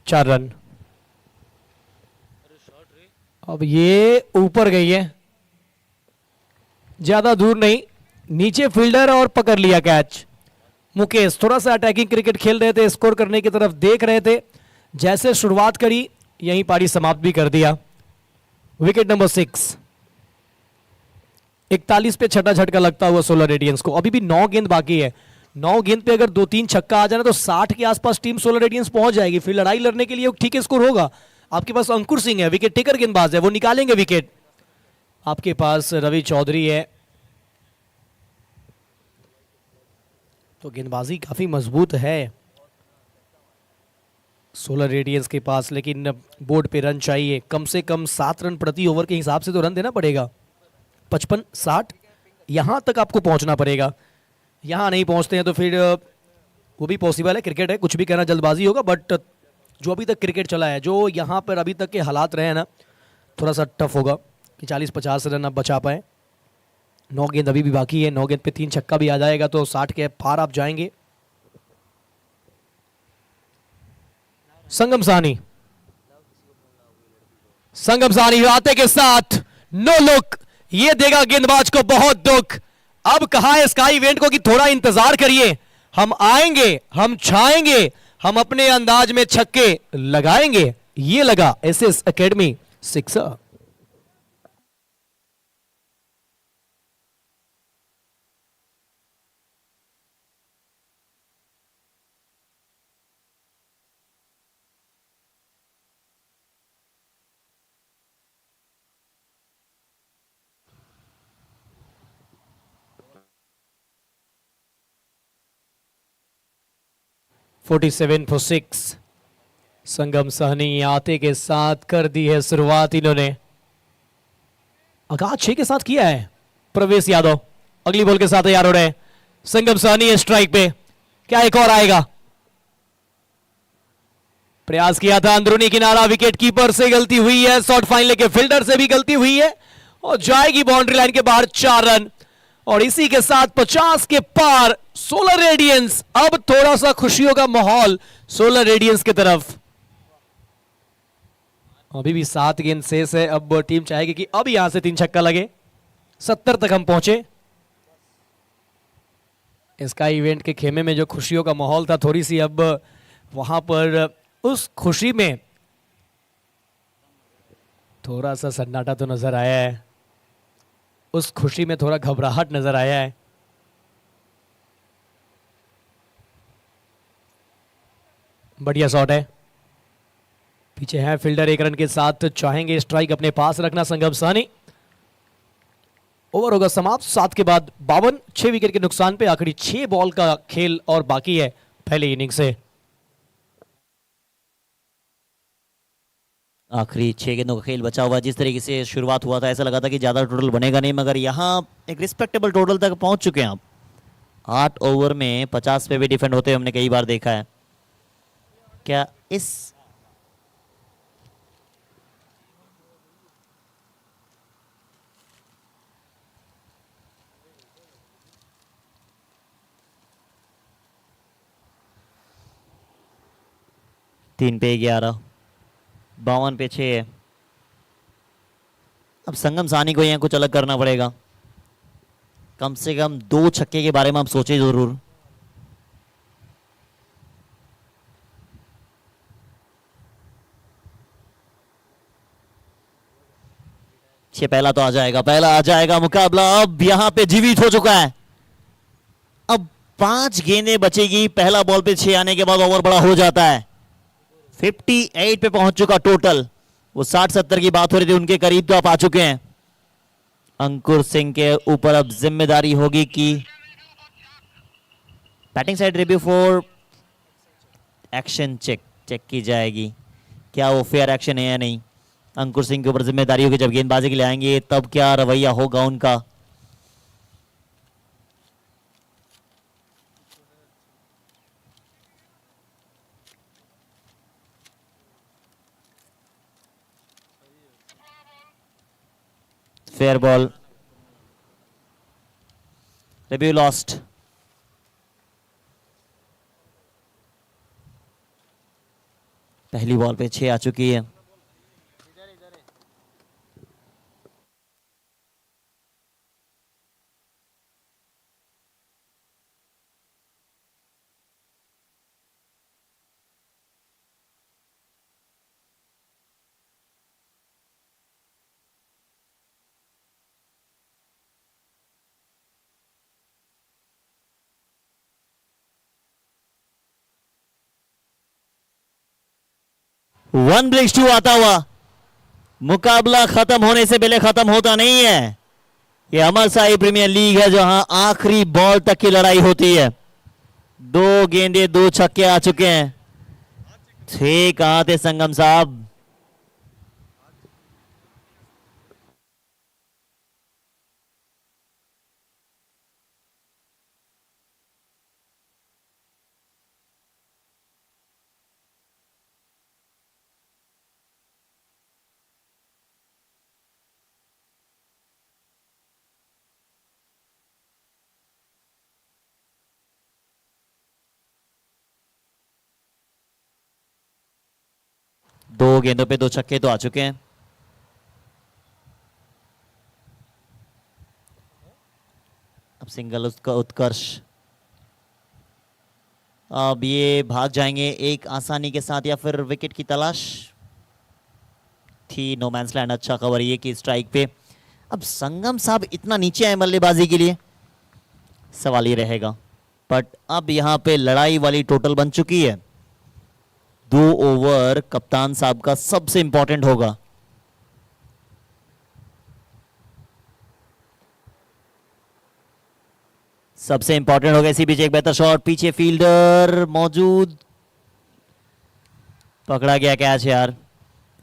चार रन। अब ये ऊपर गई है, ज्यादा दूर नहीं, नीचे फील्डर और पकड़ लिया कैच। मुकेश थोड़ा सा अटैकिंग क्रिकेट खेल रहे थे, स्कोर करने की तरफ देख रहे थे, जैसे शुरुआत करी यहीं पारी समाप्त भी कर दिया। Wicket number 6। 41 पे छठा झटका लगता हुआ सोलर रेडियंस को। अभी भी 9 गेंद बाकी है। 9 गेंद पे अगर 2-3 छक्का आ जाए तो 60 के आसपास टीम सोलर रेडियंस पहुंच जाएगी। फिर लड़ाई लड़ने के लिए ठीक स्कोर होगा। आपके पास अंकुर सिंह है, विकेट टेकर गेंदबाज है, वो निकालेंगे विकेट। आपके पास रवि चौधरी है, तो गेंदबाजी काफी मजबूत है सोलर रेडियंस के पास। लेकिन बोर्ड पे रन चाहिए, कम से कम 7 रन प्रति ओवर के हिसाब से तो रन देना पड़ेगा। 55, 60 यहां तक आपको पहुंचना पड़ेगा। यहां नहीं पहुंचते हैं तो फिर वो भी पॉसिबल है, क्रिकेट है, कुछ भी कहना जल्दबाजी होगा। बट जो अभी तक क्रिकेट चला है, जो यहां पर अभी तक के हालात रहे हैं ना, थोड़ा सा टफ होगा कि 40-50 रन आप बचा पाए। 9 गेंद अभी भी बाकी है, 9 गेंद पे 3 छक्का भी आ जाएगा तो 60 के पार आप जाएंगे। संगम साहनी, संगम साहनी आते के साथ नो लुक, ये देगा गेंदबाज को बहुत दुख। अब कहा है स्काई इवेंट को कि थोड़ा इंतजार करिए, हम आएंगे, हम छाएंगे, हम अपने अंदाज में छक्के लगाएंगे। ये लगा एसएस एकेडमी सिक्सर। फोर्टी 47 संगम सहनी आते के साथ कर दी है शुरुआत इन्होंने। आगाज 6 के साथ किया है प्रवेश यादव। अगली बॉल के साथ तैयार हो रहे हैं। संगम सहनी है स्ट्राइक पे, क्या एक और आएगा? प्रयास किया था अंदरूनी किनारा, विकेट कीपर से गलती हुई है, शॉर्ट फाइन लेके फील्डर से भी गलती हुई है और जाएगी बाउंड्री लाइन के बाहर। 4 रन और इसी के साथ 50 के पार सोलर रेडियंस। अब थोड़ा सा खुशियों का माहौल सोलर रेडियंस की तरफ। अभी भी 7 गेंद शेष है। अब टीम चाहेगी कि अब यहां से 3 छक्का लगे। 70 तक हम पहुंचे। इसका इवेंट के खेमे में जो खुशियों का माहौल था, थोड़ी सी अब वहां पर उस खुशी में थोड़ा सा सन्नाटा तो नजर आया है। उस खुशी में थोड़ा घबराहट नजर आया है। बढ़िया शॉट है, पीछे है फील्डर। 1 रन के साथ चाहेंगे स्ट्राइक अपने पास रखना संगम सहनी। ओवर होगा समाप्त 7 के बाद 52। 6 विकेट के नुकसान पे आखिरी 6 बॉल का खेल और बाकी है पहले इनिंग से। आखिरी 6 गेंदों का खेल बचा हुआ। जिस तरीके से शुरुआत हुआ था, ऐसा लगा था कि ज़्यादा टोटल बनेगा नहीं, मगर यहाँ एक रिस्पेक्टेबल टोटल तक पहुंच चुके हैं आप। 8 ओवर में 50 पे भी डिफेंड होते हमने कई बार देखा है। क्या इस तीन पे 11, 52 पे 6 है। अब संगम सानी को यहाँ कुछ अलग करना पड़ेगा, कम से कम 2 छक्के के बारे में आप सोचे जरूर। ये पहला तो आ जाएगा, पहला आ जाएगा। मुकाबला अब यहां पे जीवित हो चुका है। अब 5 गेंदें बचेगी, पहला बॉल पे 6 आने के बाद ओवर बड़ा हो जाता है। 58 पे पहुंच चुका टोटल। वो 60-70 की बात हो रही थी, उनके करीब तो आप आ चुके हैं। अंकुर सिंह के ऊपर अब जिम्मेदारी होगी कि batting side review for action check की जाएगी, क्या वो फेयर एक्शन है या नहीं। अंकुर सिंह के ऊपर जिम्मेदारी होगी, जब गेंदबाजी के लिए आएंगे तब क्या रवैया होगा उनका। Fair ball, review lost. पहली बॉल पे 6 आ चुकी है। वन ब्रेक्स 2 आता हुआ। मुकाबला खत्म होने से पहले खत्म होता नहीं है। ये अमरसाई प्रीमियर लीग है जहां आखिरी बॉल तक की लड़ाई होती है। 2 गेंदे 2 छक्के आ चुके हैं। 6 कहां थे संगम साहब। दो गेंदों पे 2 छक्के तो आ चुके हैं। अब सिंगल उसका उत्कर्ष, अब ये भाग जाएंगे एक आसानी के साथ या फिर विकेट की तलाश थी। नो मैंस लैंड, अच्छा कवर ये कि स्ट्राइक पे। अब संगम साहब इतना नीचे आए बल्लेबाजी के लिए, सवाल ये रहेगा। बट अब यहां पे लड़ाई वाली टोटल बन चुकी है। 2 ओवर कप्तान साहब का सबसे इंपॉर्टेंट होगा। सबसे इंपॉर्टेंट होगा इसी बीच एक बेहतर शॉट, पीछे फील्डर मौजूद, पकड़ा गया कैच। यार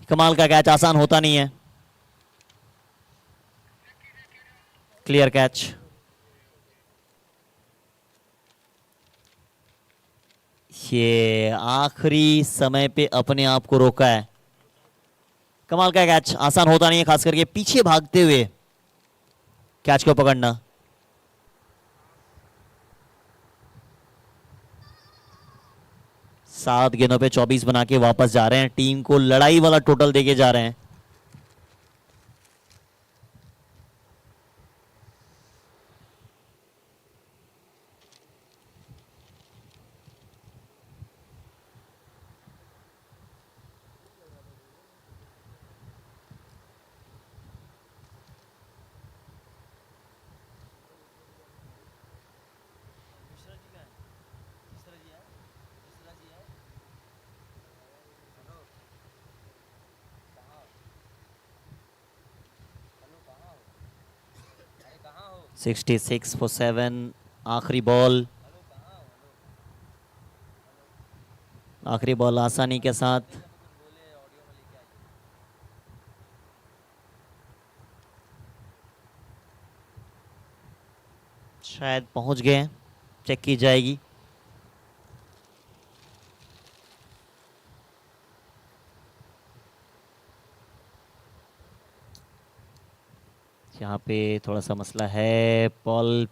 कमाल का कैच, आसान होता नहीं है। Clear catch. ये आखिरी समय पे अपने आप को रोका है। कमाल का कैच, आसान होता नहीं है, खास करके पीछे भागते हुए कैच को पकड़ना। सात गेंदों पे 24 बना के वापस जा रहे हैं, टीम को लड़ाई वाला टोटल देके जा रहे हैं। कहाँ हो? 66 फॉर 7, आखिरी बॉल। आखिरी बॉल आसानी के साथ। बोले ऑडियो में लेके आइए। शायद पहुंच गए हैं। चेक की जाएगी। यहाँ पे थोड़ा सा मसला है। बॉल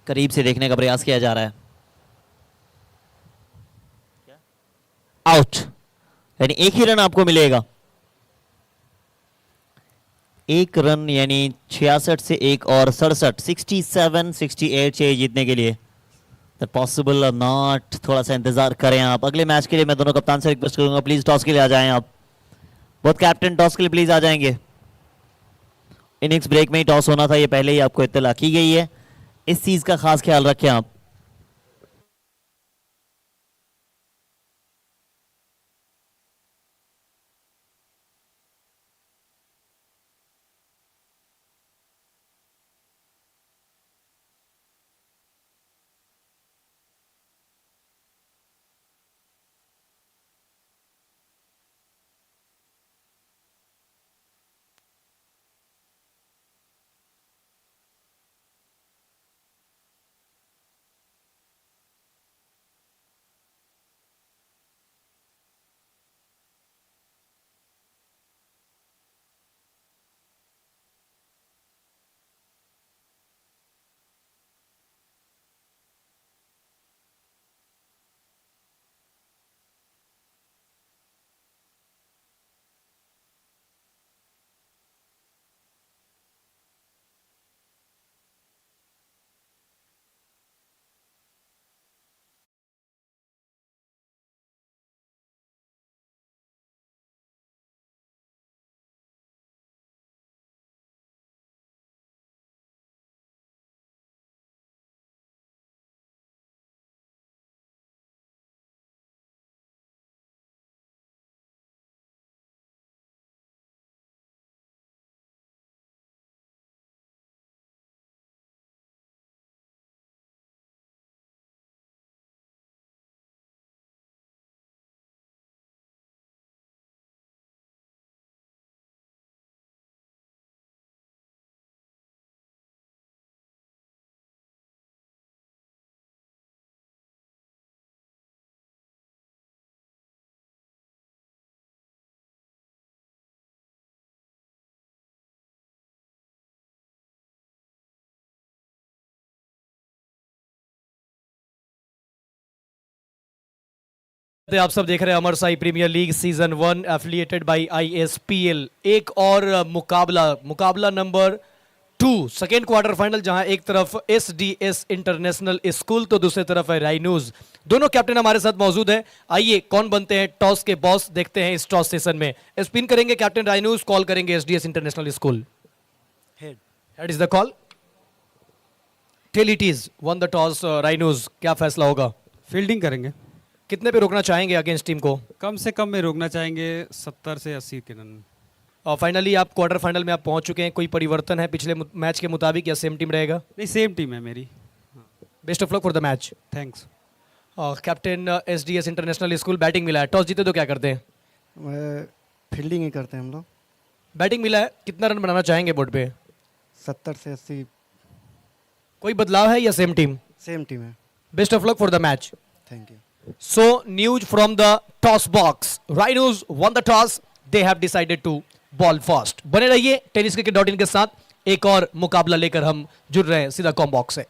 करीब से देखने का प्रयास किया जा रहा है। आउट, यानी एक ही रन आपको मिलेगा। एक रन यानी 66 से एक और 67, 67 68 चाहिए जीतने के लिए। पॉसिबल और नॉट, थोड़ा सा इंतजार करें आप। अगले मैच के लिए मैं दोनों कप्तान से रिक्वेस्ट करूंगा, प्लीज टॉस के लिए आ जाएं आप। बहुत कैप्टन टॉस के लिए प्लीज आ जाएंगे। इनिंग्स ब्रेक में ही टॉस होना था, ये पहले ही आपको इत्तला की गई है। इस चीज का खास ख्याल रखें आप। आप सब देख रहे हैं Amar Sai premier league season 1 affiliated by ISPL. एक और मुकाबला नंबर 2, सेकेंड क्वार्टर फाइनल, जहां एक तरफ एसडीएस इंटरनेशनल स्कूल तो दूसरी तरफ है राइनूज। दोनों कैप्टन हमारे साथ मौजूद हैं। आइए कौन बनते हैं टॉस के बॉस, देखते हैं इस टॉस सेशन में। स्पिन करेंगे कैप्टन राइनूज, कॉल करेंगे SDS international school. Head. Head is the call. Tail it is won the toss rhinos, क्या फैसला होगा? फील्डिंग करेंगे। कितने पे रोकना चाहेंगे अगेंस्ट टीम को? कम से कम में रोकना चाहेंगे 70 से 80 के रन। और फाइनली आप क्वार्टर फाइनल में आप पहुंच चुके हैं। कोई परिवर्तन है पिछले मैच के मुताबिक या सेम टीम रहेगा? नहीं, सेम टीम है मेरी। Best of luck for the match. Thanks. Captain SDS international school, batting मिला है, टॉस जीते तो क्या करते हैं? फील्डिंग ही करते हैं हम लोग। बैटिंग मिला है, कितना रन बनाना चाहेंगे बोर्ड पे? 70 से 80। कोई बदलाव है या सेम टीम? सेम टीम है। Best of luck for the match. Thank you. So, news from the toss box. Rhinos won the toss. They have decided to ball first. बने रहिए tenniscricket.in के साथ। एक और मुकाबला लेकर हम जुड़ रहे हैं सीधा कॉम बॉक्स से।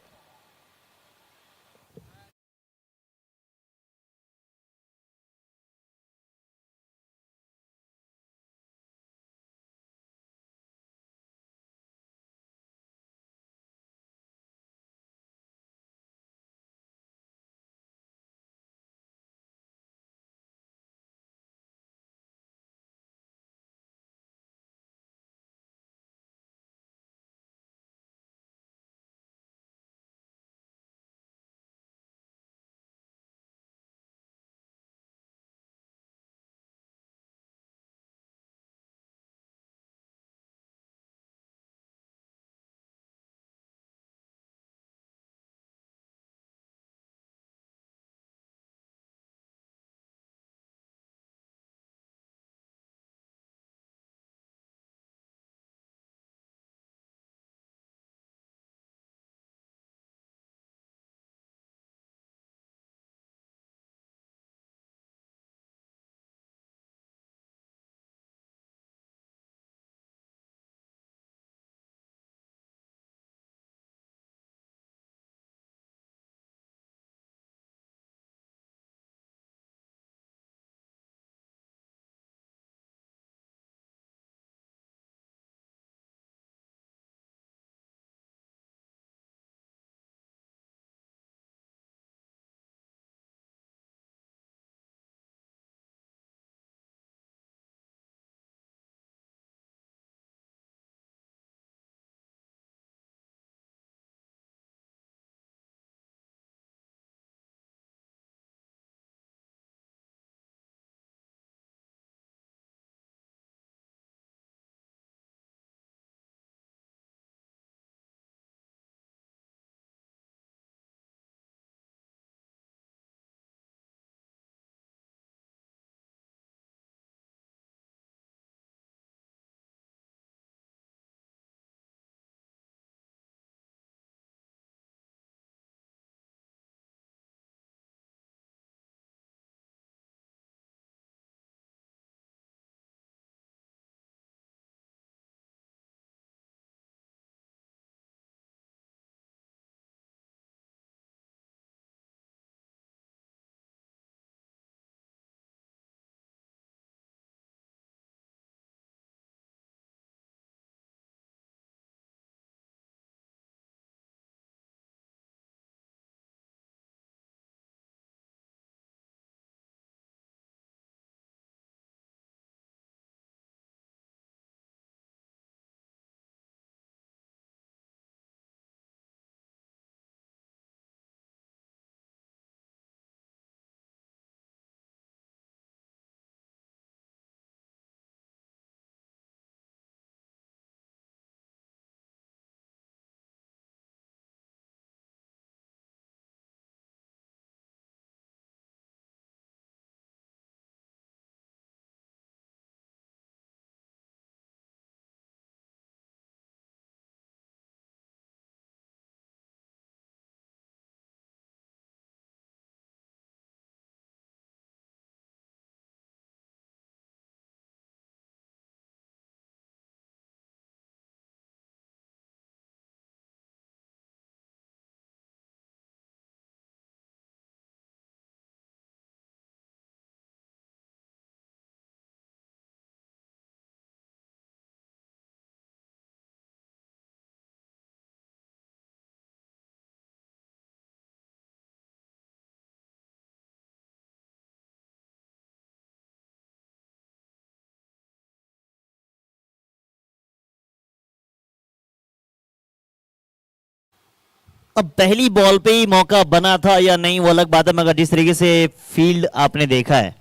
अब पहली बॉल पे ही मौका बना था या नहीं वो अलग बात है, मगर जिस तरीके से फील्ड आपने देखा है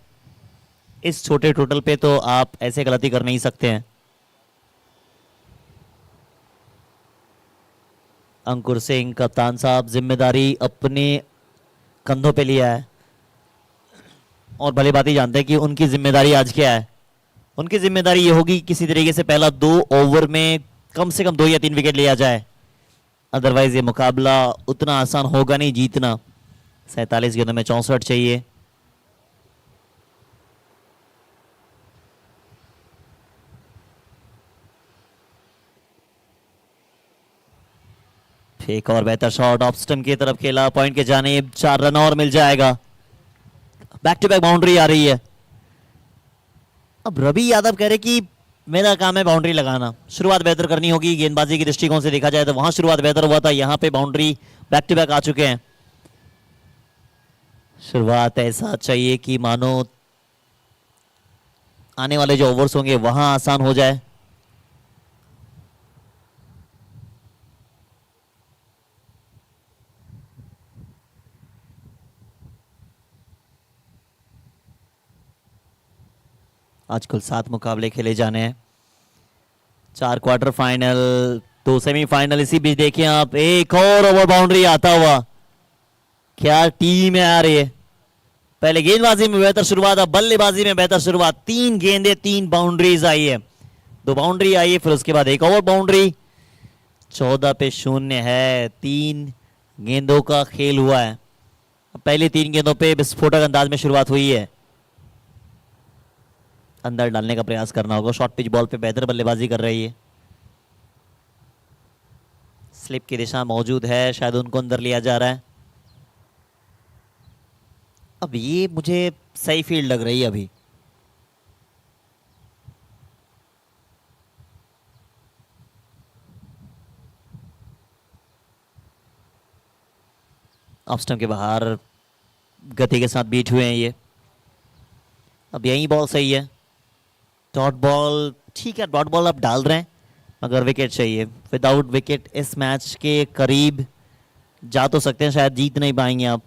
इस छोटे टोटल पे तो आप ऐसे गलती कर नहीं सकते हैं। अंकुर सिंह कप्तान साहब जिम्मेदारी अपने कंधों पे लिया है और भली बात ही जानते हैं कि उनकी जिम्मेदारी आज क्या है। उनकी जिम्मेदारी ये होगी किसी तरीके से पहला 2 ओवर में कम से कम 2 या 3 विकेट लिया जाए, अदरवाइज ये मुकाबला उतना आसान होगा नहीं जीतना। 47 गेंदों में 64 चाहिए। एक और बेहतर शॉट ऑफ स्टंप की तरफ खेला, पॉइंट के जानिब 4 रन और मिल जाएगा। बैक टू बैक बाउंड्री आ रही है। अब रवि यादव कह रहे कि मेरा काम है बाउंड्री लगाना, शुरुआत बेहतर करनी होगी। गेंदबाजी की दृष्टिकोण से देखा जाए तो वहां शुरुआत बेहतर हुआ था, यहां पे बाउंड्री बैक टू बैक आ चुके हैं। शुरुआत ऐसा चाहिए कि मानो आने वाले जो ओवर्स होंगे वहां आसान हो जाए। आज कुल 7 मुकाबले खेले जाने हैं, 4 क्वार्टर फाइनल, 2 सेमीफाइनल। इसी बीच देखिए आप एक और ओवर बाउंड्री आता हुआ, क्या टीम है यार ये। पहले गेंदबाजी में बेहतर शुरुआत, अब बल्लेबाजी में बेहतर शुरुआत। 3 गेंदे 3 बाउंड्रीज आई है, 2 बाउंड्री आई है, फिर उसके बाद एक और बाउंड्री। 14 पे 0 है, 3 गेंदों का खेल हुआ है। पहले 3 गेंदों पे विस्फोटक अंदाज में शुरुआत हुई है। अंदर डालने का प्रयास करना होगा, शॉर्ट पिच बॉल पे बेहतर बल्लेबाजी कर रही है। स्लिप की दिशा मौजूद है, शायद उनको अंदर लिया जा रहा है। अब ये मुझे सही फील्ड लग रही है अभी। ऑफ स्टंप के बाहर गति के साथ बीट हुए हैं ये। अब यही बॉल सही है, डॉट बॉल ठीक है, डॉट बॉल आप डाल रहे हैं मगर विकेट चाहिए। विदाउट विकेट इस मैच के करीब जा तो सकते हैं, शायद जीत नहीं पाएंगे आप।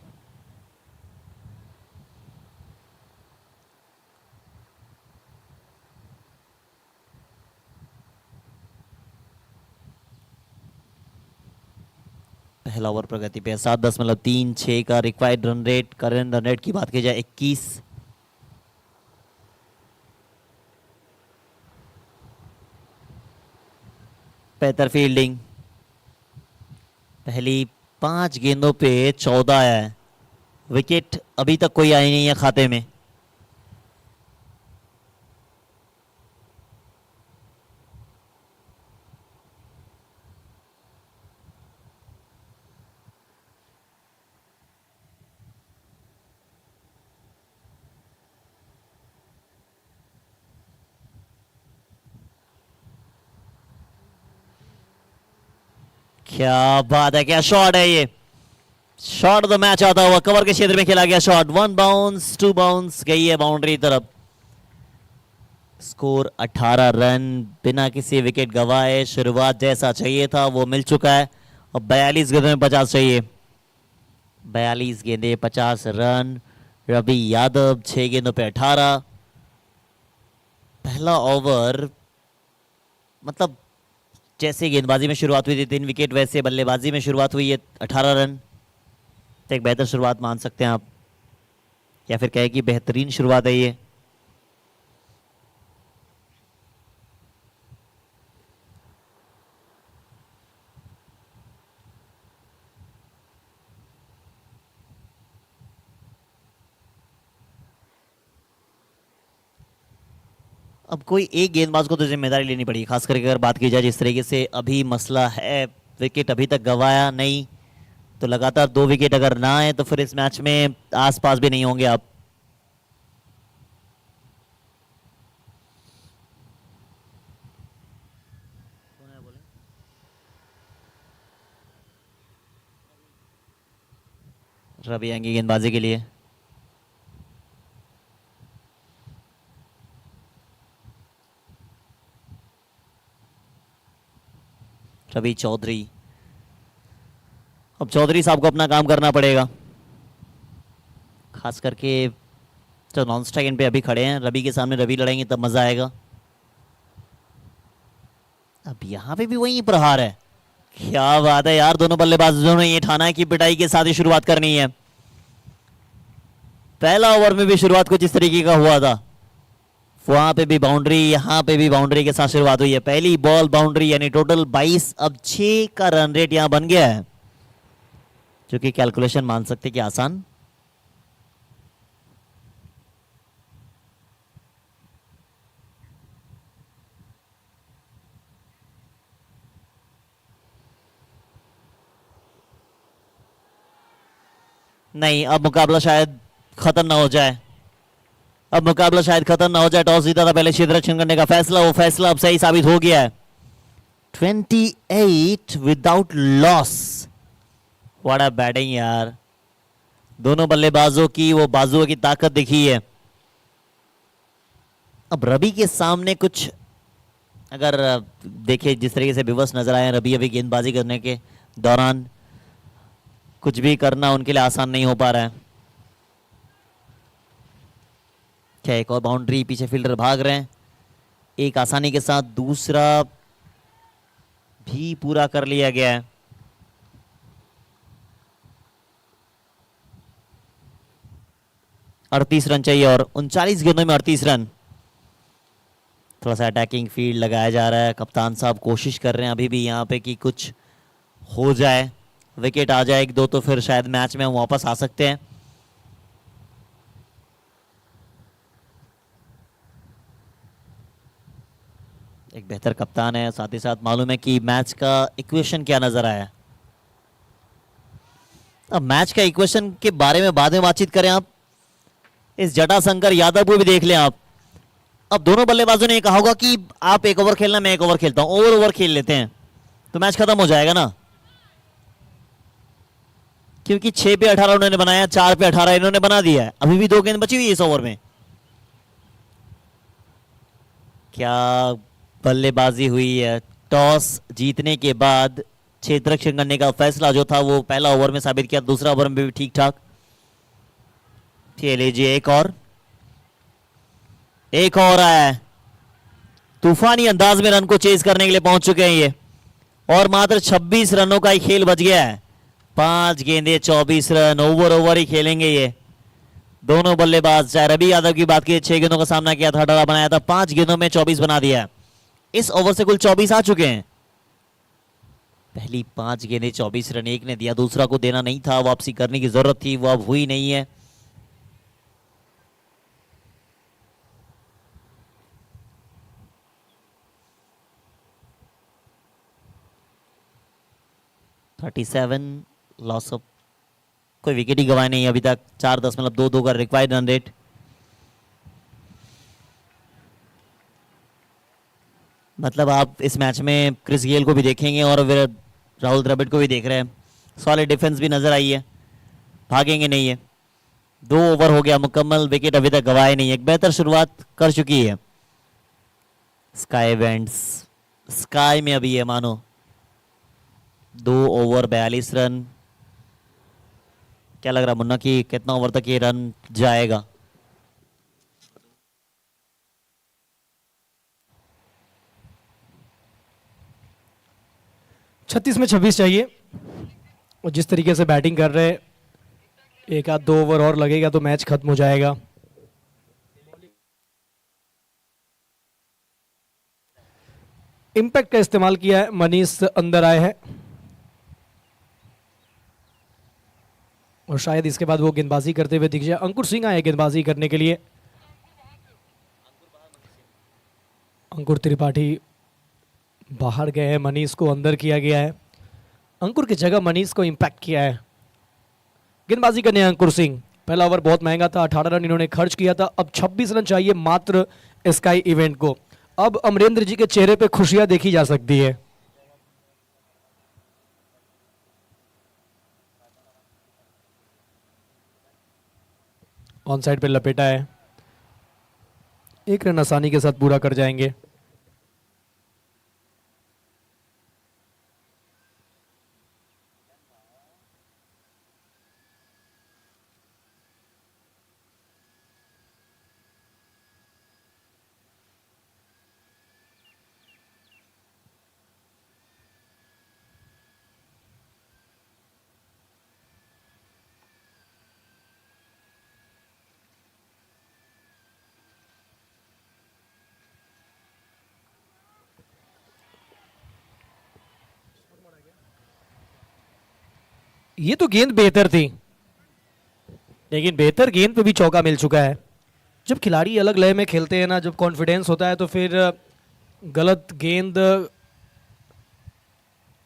पहला ओवर प्रगति पे 7.36 का required run rate. Current run rate की बात की जाए 21। बेहतर फील्डिंग, पहली 5 गेंदों पे 14 आया है। विकेट अभी तक कोई आई नहीं है खाते में। क्या बात है, क्या शॉट है ये। शॉट द मैच आता हुआ, कवर के क्षेत्र में खेला गया शॉट। 1 बाउंस 2 बाउंस गई है बाउंड्री तरफ। स्कोर 18 रन बिना किसी विकेट गवाए। शुरुआत जैसा चाहिए था वो मिल चुका है। और 42 गेंदों में 50 चाहिए। 42 गेंदे 50 रन। रवि यादव 6 गेंदों पे 18। पहला ओवर मतलब जैसे गेंदबाजी में शुरुआत हुई थी 3 विकेट, वैसे बल्लेबाजी में शुरुआत हुई है 18 रन। तो एक बेहतर शुरुआत मान सकते हैं आप, या फिर कहे कि बेहतरीन शुरुआत है ये। अब कोई एक गेंदबाज को तो जिम्मेदारी लेनी पड़ी, खास करके अगर बात की जाए जिस तरीके से अभी मसला है, विकेट अभी तक गंवाया नहीं, तो लगातार 2 विकेट अगर ना आए तो फिर इस मैच में आसपास भी नहीं होंगे आप। रवि आएंगे गेंदबाजी के लिए। रवि चौधरी। अब चौधरी साहब को अपना काम करना पड़ेगा, खास करके जो नॉन स्ट्राइक एंड पे अभी खड़े हैं। रवि के सामने रवि लड़ेंगे तब मजा आएगा। अब यहाँ पे भी वही प्रहार है। क्या बात है यार, दोनों बल्लेबाजों ने ये ठाना है कि पिटाई के साथ ही शुरुआत करनी है। पहला ओवर में भी शुरुआत कुछ इस तरीके का हुआ था, वहां पे भी बाउंड्री, यहां पे भी बाउंड्री के साथ शुरुआत हुई है। पहली बॉल बाउंड्री, यानी टोटल 22। अब 6 का रन रेट यहां बन गया है, जो कि कैलकुलेशन मान सकते कि आसान। नहीं, अब मुकाबला शायद खत्म ना हो जाए। अब मुकाबला शायद खत्म ना हो जाए। टॉस जीता था पहले क्षेत्ररक्षण करने का फैसला, वो फैसला अब सही साबित हो गया है। 28 without loss. What a batting यार, दोनों बल्लेबाजों की वो बाजुओं की ताकत दिखी है। अब रवि के सामने कुछ अगर देखे जिस तरीके से विवश नजर आए रवि अभी गेंदबाजी करने के दौरान, कुछ भी करना उनके लिए आसान नहीं हो पा रहा है। क्या एक और बाउंड्री, पीछे फील्डर भाग रहे हैं एक आसानी के साथ। दूसरा भी पूरा कर लिया गया है। अड़तीस रन चाहिए और 39 गेंदों में 38 रन। थोड़ा सा अटैकिंग फील्ड लगाया जा रहा है। कप्तान साहब कोशिश कर रहे हैं अभी भी यहाँ पे कि कुछ हो जाए, विकेट आ जाए एक दो, तो फिर शायद मैच में हम वापस आ सकते हैं। एक बेहतर कप्तान है, साथ ही साथ मालूम है कि मैच का इक्वेशन क्या नजर आया। अब मैच का इक्वेशन के बारे में बाद में बातचीत करें। आप इस जटाशंकर यादव को भी देख लें आप। अब दोनों बल्लेबाजों ने कहा होगा कि आप एक ओवर खेलना, मैं एक ओवर खेलता हूं, ओवर खेल लेते हैं तो मैच खत्म हो जाएगा ना, क्योंकि 6 पे 18 उन्होंने बनाया, 4 पे 18 इन्होंने बना दिया है। अभी भी 2 गेंद बची हुई है इस ओवर में। क्या बल्लेबाजी हुई है। टॉस जीतने के बाद क्षेत्ररक्षण करने का फैसला जो था वो पहला ओवर में साबित किया, दूसरा ओवर में भी ठीक ठाक। लीजिए एक और आया है। तूफानी अंदाज में रन को चेज करने के लिए पहुंच चुके हैं ये, और मात्र 26 रनों का ही खेल बच गया है। 5 गेंदे 24 रन, ओवर ही खेलेंगे ये दोनों बल्लेबाज। चाहे रवि यादव की बात की, 6 गेंदों का सामना किया था, 18 बनाया था, 5 गेंदों में 24 बना दिया। इस ओवर से कुल 24 आ चुके हैं। पहली 5 गेंदें 24 रन एक ने दिया, दूसरा को देना नहीं था, वापसी करने की जरूरत थी, वो अब हुई नहीं है। लॉस ऑफ, कोई विकेट ही गवाए नहीं अभी तक। 4.22 का रिक्वायर्ड रन रेट। मतलब आप इस मैच में क्रिस गेल को भी देखेंगे और राहुल द्रविड़ को भी देख रहे हैं। सॉलिड डिफेंस भी नजर आई है, भागेंगे नहीं है। 2 ओवर हो गया मुकम्मल, विकेट अभी तक गवाए नहीं। एक बेहतर शुरुआत कर चुकी है स्काई इवेंट्स। स्काई में अभी है मानो 2 ओवर 42 रन। क्या लग रहा मुन्ना कि कितना ओवर तक ये रन जाएगा? छत्तीस में 26 चाहिए, और जिस तरीके से बैटिंग कर रहे हैं, एक आध 2 ओवर और लगेगा तो मैच खत्म हो जाएगा। इम्पैक्ट का इस्तेमाल किया है, मनीष अंदर आए हैं और शायद इसके बाद वो गेंदबाजी करते हुए दिख जाए। अंकुर सिंह आए गेंदबाजी करने के लिए। अंकुर त्रिपाठी बाहर गए हैं, मनीष को अंदर किया गया है। अंकुर की जगह मनीष को इम्पैक्ट किया है। गेंदबाजी करने अंकुर सिंह। पहला ओवर बहुत महंगा था, 18 रन इन्होंने खर्च किया था। अब 26 रन चाहिए मात्र स्काई इवेंट को। अब अमरेंद्र जी के चेहरे पे खुशियां देखी जा सकती है। ऑन साइड पे लपेटा है, 1 रन आसानी के साथ पूरा कर जाएंगे। ये तो गेंद बेहतर थी, लेकिन बेहतर गेंद पे भी चौका मिल चुका है। जब खिलाड़ी अलग लय में खेलते हैं ना, जब कॉन्फिडेंस होता है, तो फिर गलत गेंद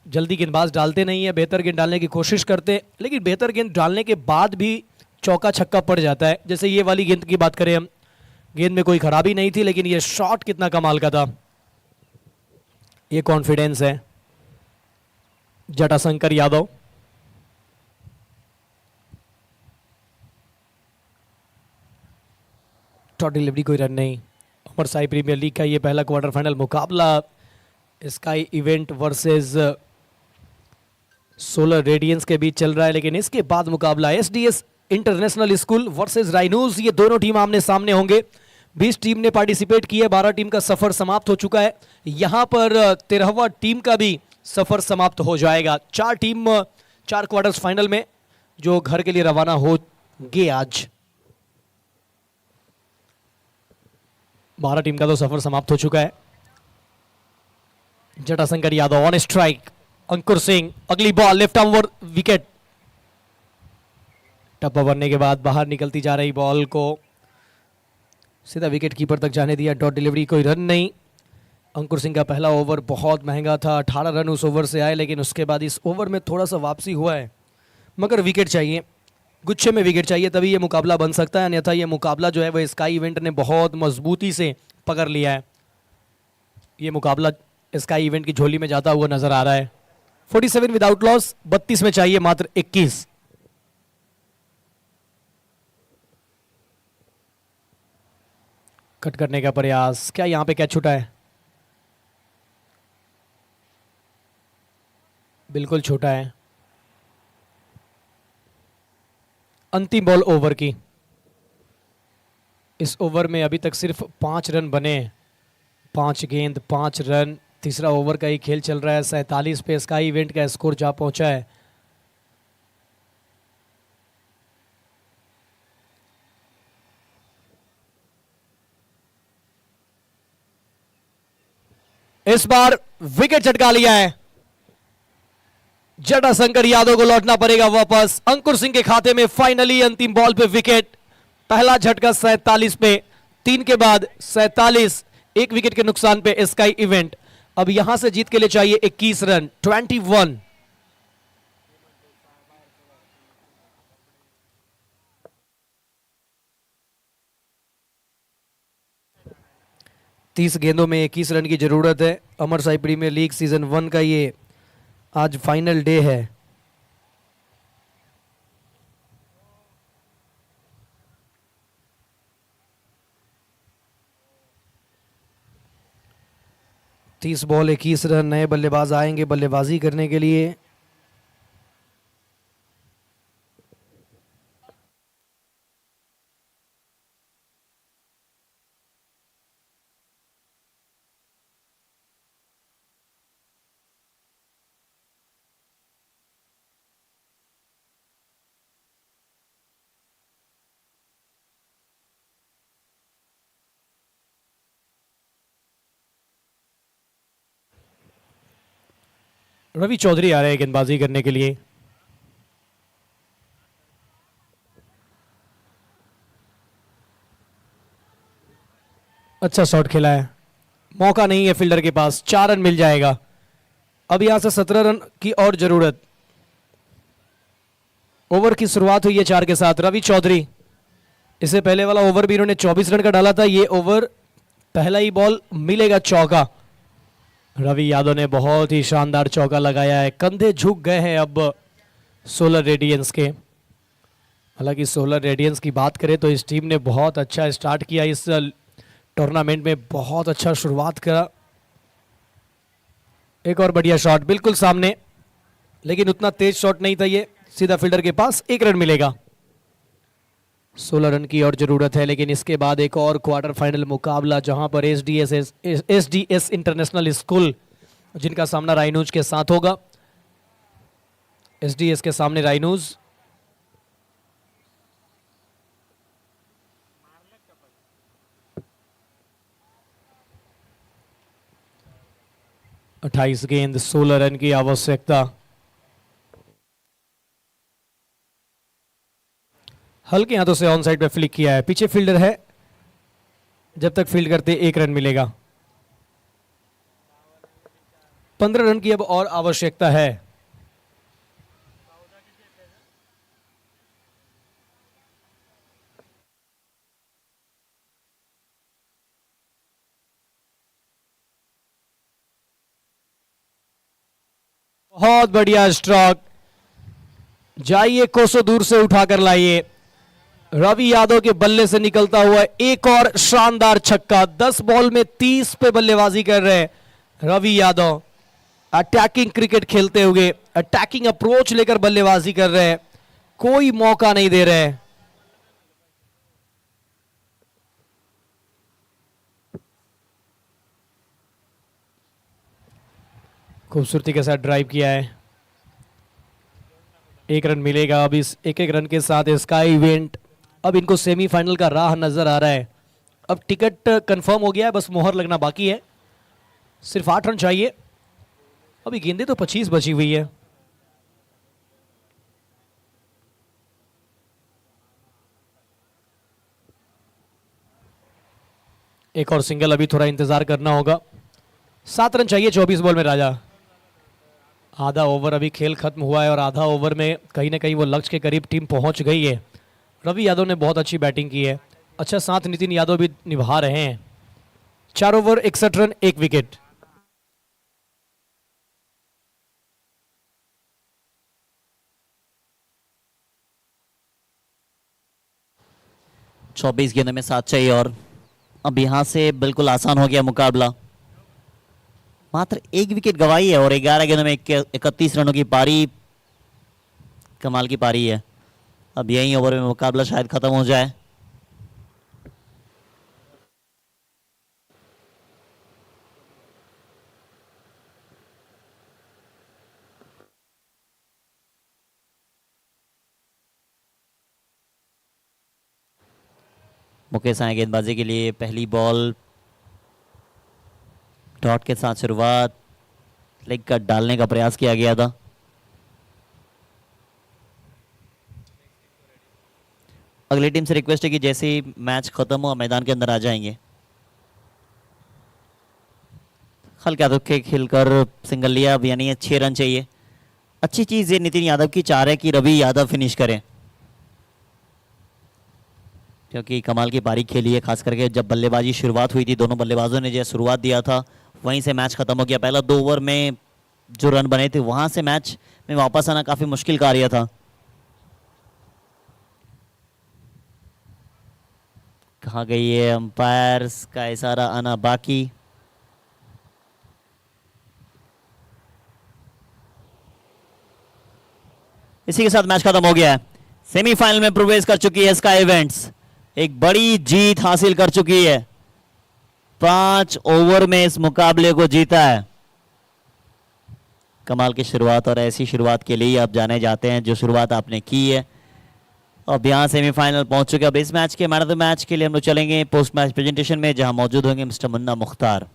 जल्दी गेंदबाज डालते नहीं है, बेहतर गेंद डालने की कोशिश करते हैं, लेकिन बेहतर गेंद डालने के बाद भी चौका छक्का पड़ जाता है। जैसे ये वाली गेंद की बात करें हम, गेंद में कोई खराबी नहीं थी, लेकिन ये शॉट कितना कमाल का था। ये कॉन्फिडेंस है जटाशंकर यादव। टॉट डिलीवरी, कोई रन नहीं। अमर साई प्रीमियर लीग का ये पहला क्वार्टर फाइनल मुकाबला sky event versus solar radiance के बीच चल रहा है, लेकिन इसके बाद मुकाबला SDS international school versus rhinos, ये दोनों टीम आमने सामने होंगे। 20 टीम ने पार्टिसिपेट की है, 12 टीम का सफर समाप्त हो चुका है। यहां पर 13वां टीम का भी सफर समाप्त हो जाएगा। 4 टीम 4 क्वार्टर्स फाइनल में जो घर के लिए रवाना होंगे आज। 12 टीम का तो सफर समाप्त हो चुका है। जटाशंकर यादव ऑन स्ट्राइक, अंकुर सिंह अगली बॉल लेफ्ट आर्म विकेट। टप्पा बनने के बाद बाहर निकलती जा रही बॉल को सीधा विकेट कीपर तक जाने दिया। डॉट डिलीवरी, कोई रन नहीं। अंकुर सिंह का पहला ओवर बहुत महंगा था, 18 रन उस ओवर से आए, लेकिन उसके बाद इस ओवर में थोड़ा सा वापसी हुआ है, मगर विकेट चाहिए, गुच्छे में विकेट चाहिए, तभी ये मुकाबला बन सकता है। अन्यथा ये मुकाबला जो है वो स्काई इवेंट ने बहुत मजबूती से पकड़ लिया है। ये मुकाबला स्काई इवेंट की झोली में जाता हुआ नजर आ रहा है। 47 विदाउट लॉस, 32 में चाहिए मात्र 21। कट करने का प्रयास, क्या यहां पे कैच छूटा है? बिल्कुल छूटा है। अंतिम बॉल ओवर की। इस ओवर में अभी तक सिर्फ 5 रन बने हैं, 5 गेंद 5 रन। तीसरा ओवर का ही खेल चल रहा है। 47 पे स्काई इवेंट का स्कोर जा पहुंचा है। इस बार विकेट चटका लिया है। जटाशंकर यादव को लौटना पड़ेगा वापस। अंकुर सिंह के खाते में फाइनली अंतिम बॉल पे विकेट। पहला झटका 47 पे, 3 के बाद 47, 1 विकेट के नुकसान पे स्काई इवेंट। अब यहां से जीत के लिए चाहिए 21 रन, 21। तीस गेंदों में 21 रन की जरूरत है। अमर साई प्रीमियर लीग सीजन 1 का ये आज फाइनल डे है। तीस बॉल 21 रन। नए बल्लेबाज आएंगे बल्लेबाजी करने के लिए। रवि चौधरी आ रहे हैं गेंदबाजी करने के लिए। अच्छा शॉट खेला है, मौका नहीं है फील्डर के पास, 4 रन मिल जाएगा। अब यहां से 17 रन की और जरूरत। ओवर की शुरुआत हुई है 4 के साथ। रवि चौधरी, इससे पहले वाला ओवर भी इन्होंने 24 रन का डाला था। ये ओवर पहला ही बॉल मिलेगा चौका। रवि यादव ने बहुत ही शानदार चौका लगाया है। कंधे झुक गए हैं अब सोलर रेडियंस के। हालांकि सोलर रेडियंस की बात करें तो इस टीम ने बहुत अच्छा स्टार्ट किया इस टूर्नामेंट में, बहुत अच्छा शुरुआत करा। एक और बढ़िया शॉट बिल्कुल सामने, लेकिन उतना तेज शॉट नहीं था ये। सीधा फील्डर के पास, 1 रन मिलेगा। 16 रन की और जरूरत है, लेकिन इसके बाद एक और क्वार्टर फाइनल मुकाबला जहां पर एसडीएस इंटरनेशनल स्कूल, जिनका सामना राइनोज के साथ होगा। एसडीएस के सामने राइनोज। अट्ठाईस गेंद 16 रन की आवश्यकता। हल्के हाथों से ऑन साइड पे फ्लिक किया है, पीछे फील्डर है, जब तक फील्ड करते 1 रन मिलेगा। 15 रन की अब और आवश्यकता है। बहुत बढ़िया स्ट्रोक, जाइए कोसों दूर से उठाकर लाइए। रवि यादव के बल्ले से निकलता हुआ एक और शानदार छक्का। 10 बॉल में 30 पे बल्लेबाजी कर रहे हैं रवि यादव। अटैकिंग क्रिकेट खेलते हुए, अटैकिंग अप्रोच लेकर बल्लेबाजी कर रहे हैं, कोई मौका नहीं दे रहे हैं। खूबसूरती के साथ ड्राइव किया है, 1 रन मिलेगा। अब इस 1-1 रन के साथ स्काई इवेंट अब इनको सेमीफाइनल का राह नजर आ रहा है। अब टिकट कंफर्म हो गया है, बस मोहर लगना बाकी है। सिर्फ 8 रन चाहिए। अभी गेंदें तो 25 बची हुई है। एक और सिंगल, अभी थोड़ा इंतजार करना होगा। 7 रन चाहिए 24 बॉल में राजा। आधा ओवर अभी खेल खत्म हुआ है और आधा ओवर में कहीं ना कहीं वो लक्ष्य के करीब टीम पहुंच गई है। रवि यादव ने बहुत अच्छी बैटिंग की है, अच्छा साथ नितिन यादव भी निभा रहे हैं। 4 ओवर 61 रन 1 विकेट। चौबीस गेंदों में 7 चाहिए और अब यहां से बिल्कुल आसान हो गया मुकाबला। मात्र 1 विकेट गंवाई है और 11 गेंदों में 31 रनों की पारी, कमाल की पारी है। अब यही ओवर में मुकाबला शायद खत्म हो जाए। मुकेश आए गेंदबाजी के लिए। पहली बॉल डॉट के साथ शुरुआत, लेग कट डालने का प्रयास किया गया था। अगली टीम से रिक्वेस्ट है कि जैसे ही मैच खत्म हो मैदान के अंदर आ जाएंगे। हल्के हाथों के खेलकर सिंगल लिया, अब यानी 6 रन चाहिए। अच्छी चीज ये नितिन यादव की चाह रहे कि रवि यादव फिनिश करें, क्योंकि कमाल की पारी खेली है। खास करके जब बल्लेबाजी शुरुआत हुई थी, दोनों बल्लेबाजों ने जैसे शुरुआत दिया था वहीं से मैच खत्म हो गया। पहला 2 ओवर में जो रन बने थे वहां से मैच में वापस आना काफी मुश्किल कार्य था। कहाँ गई है अंपायर्स का इशारा आना बाकी। इसी के साथ मैच खत्म हो गया है। सेमीफाइनल में प्रवेश कर चुकी है स्काई इवेंट्स, एक बड़ी जीत हासिल कर चुकी है। 5 ओवर में इस मुकाबले को जीता है। कमाल की शुरुआत, और ऐसी शुरुआत के लिए आप जाने जाते हैं जो शुरुआत आपने की है। अब यहाँ सेमीफाइनल पहुंच चुके हैं। अब इस मैच के मैन ऑफ द मैच के लिए हम लोग चलेंगे पोस्ट मैच प्रेजेंटेशन में, जहां मौजूद होंगे मिस्टर मुन्ना मुख्तार।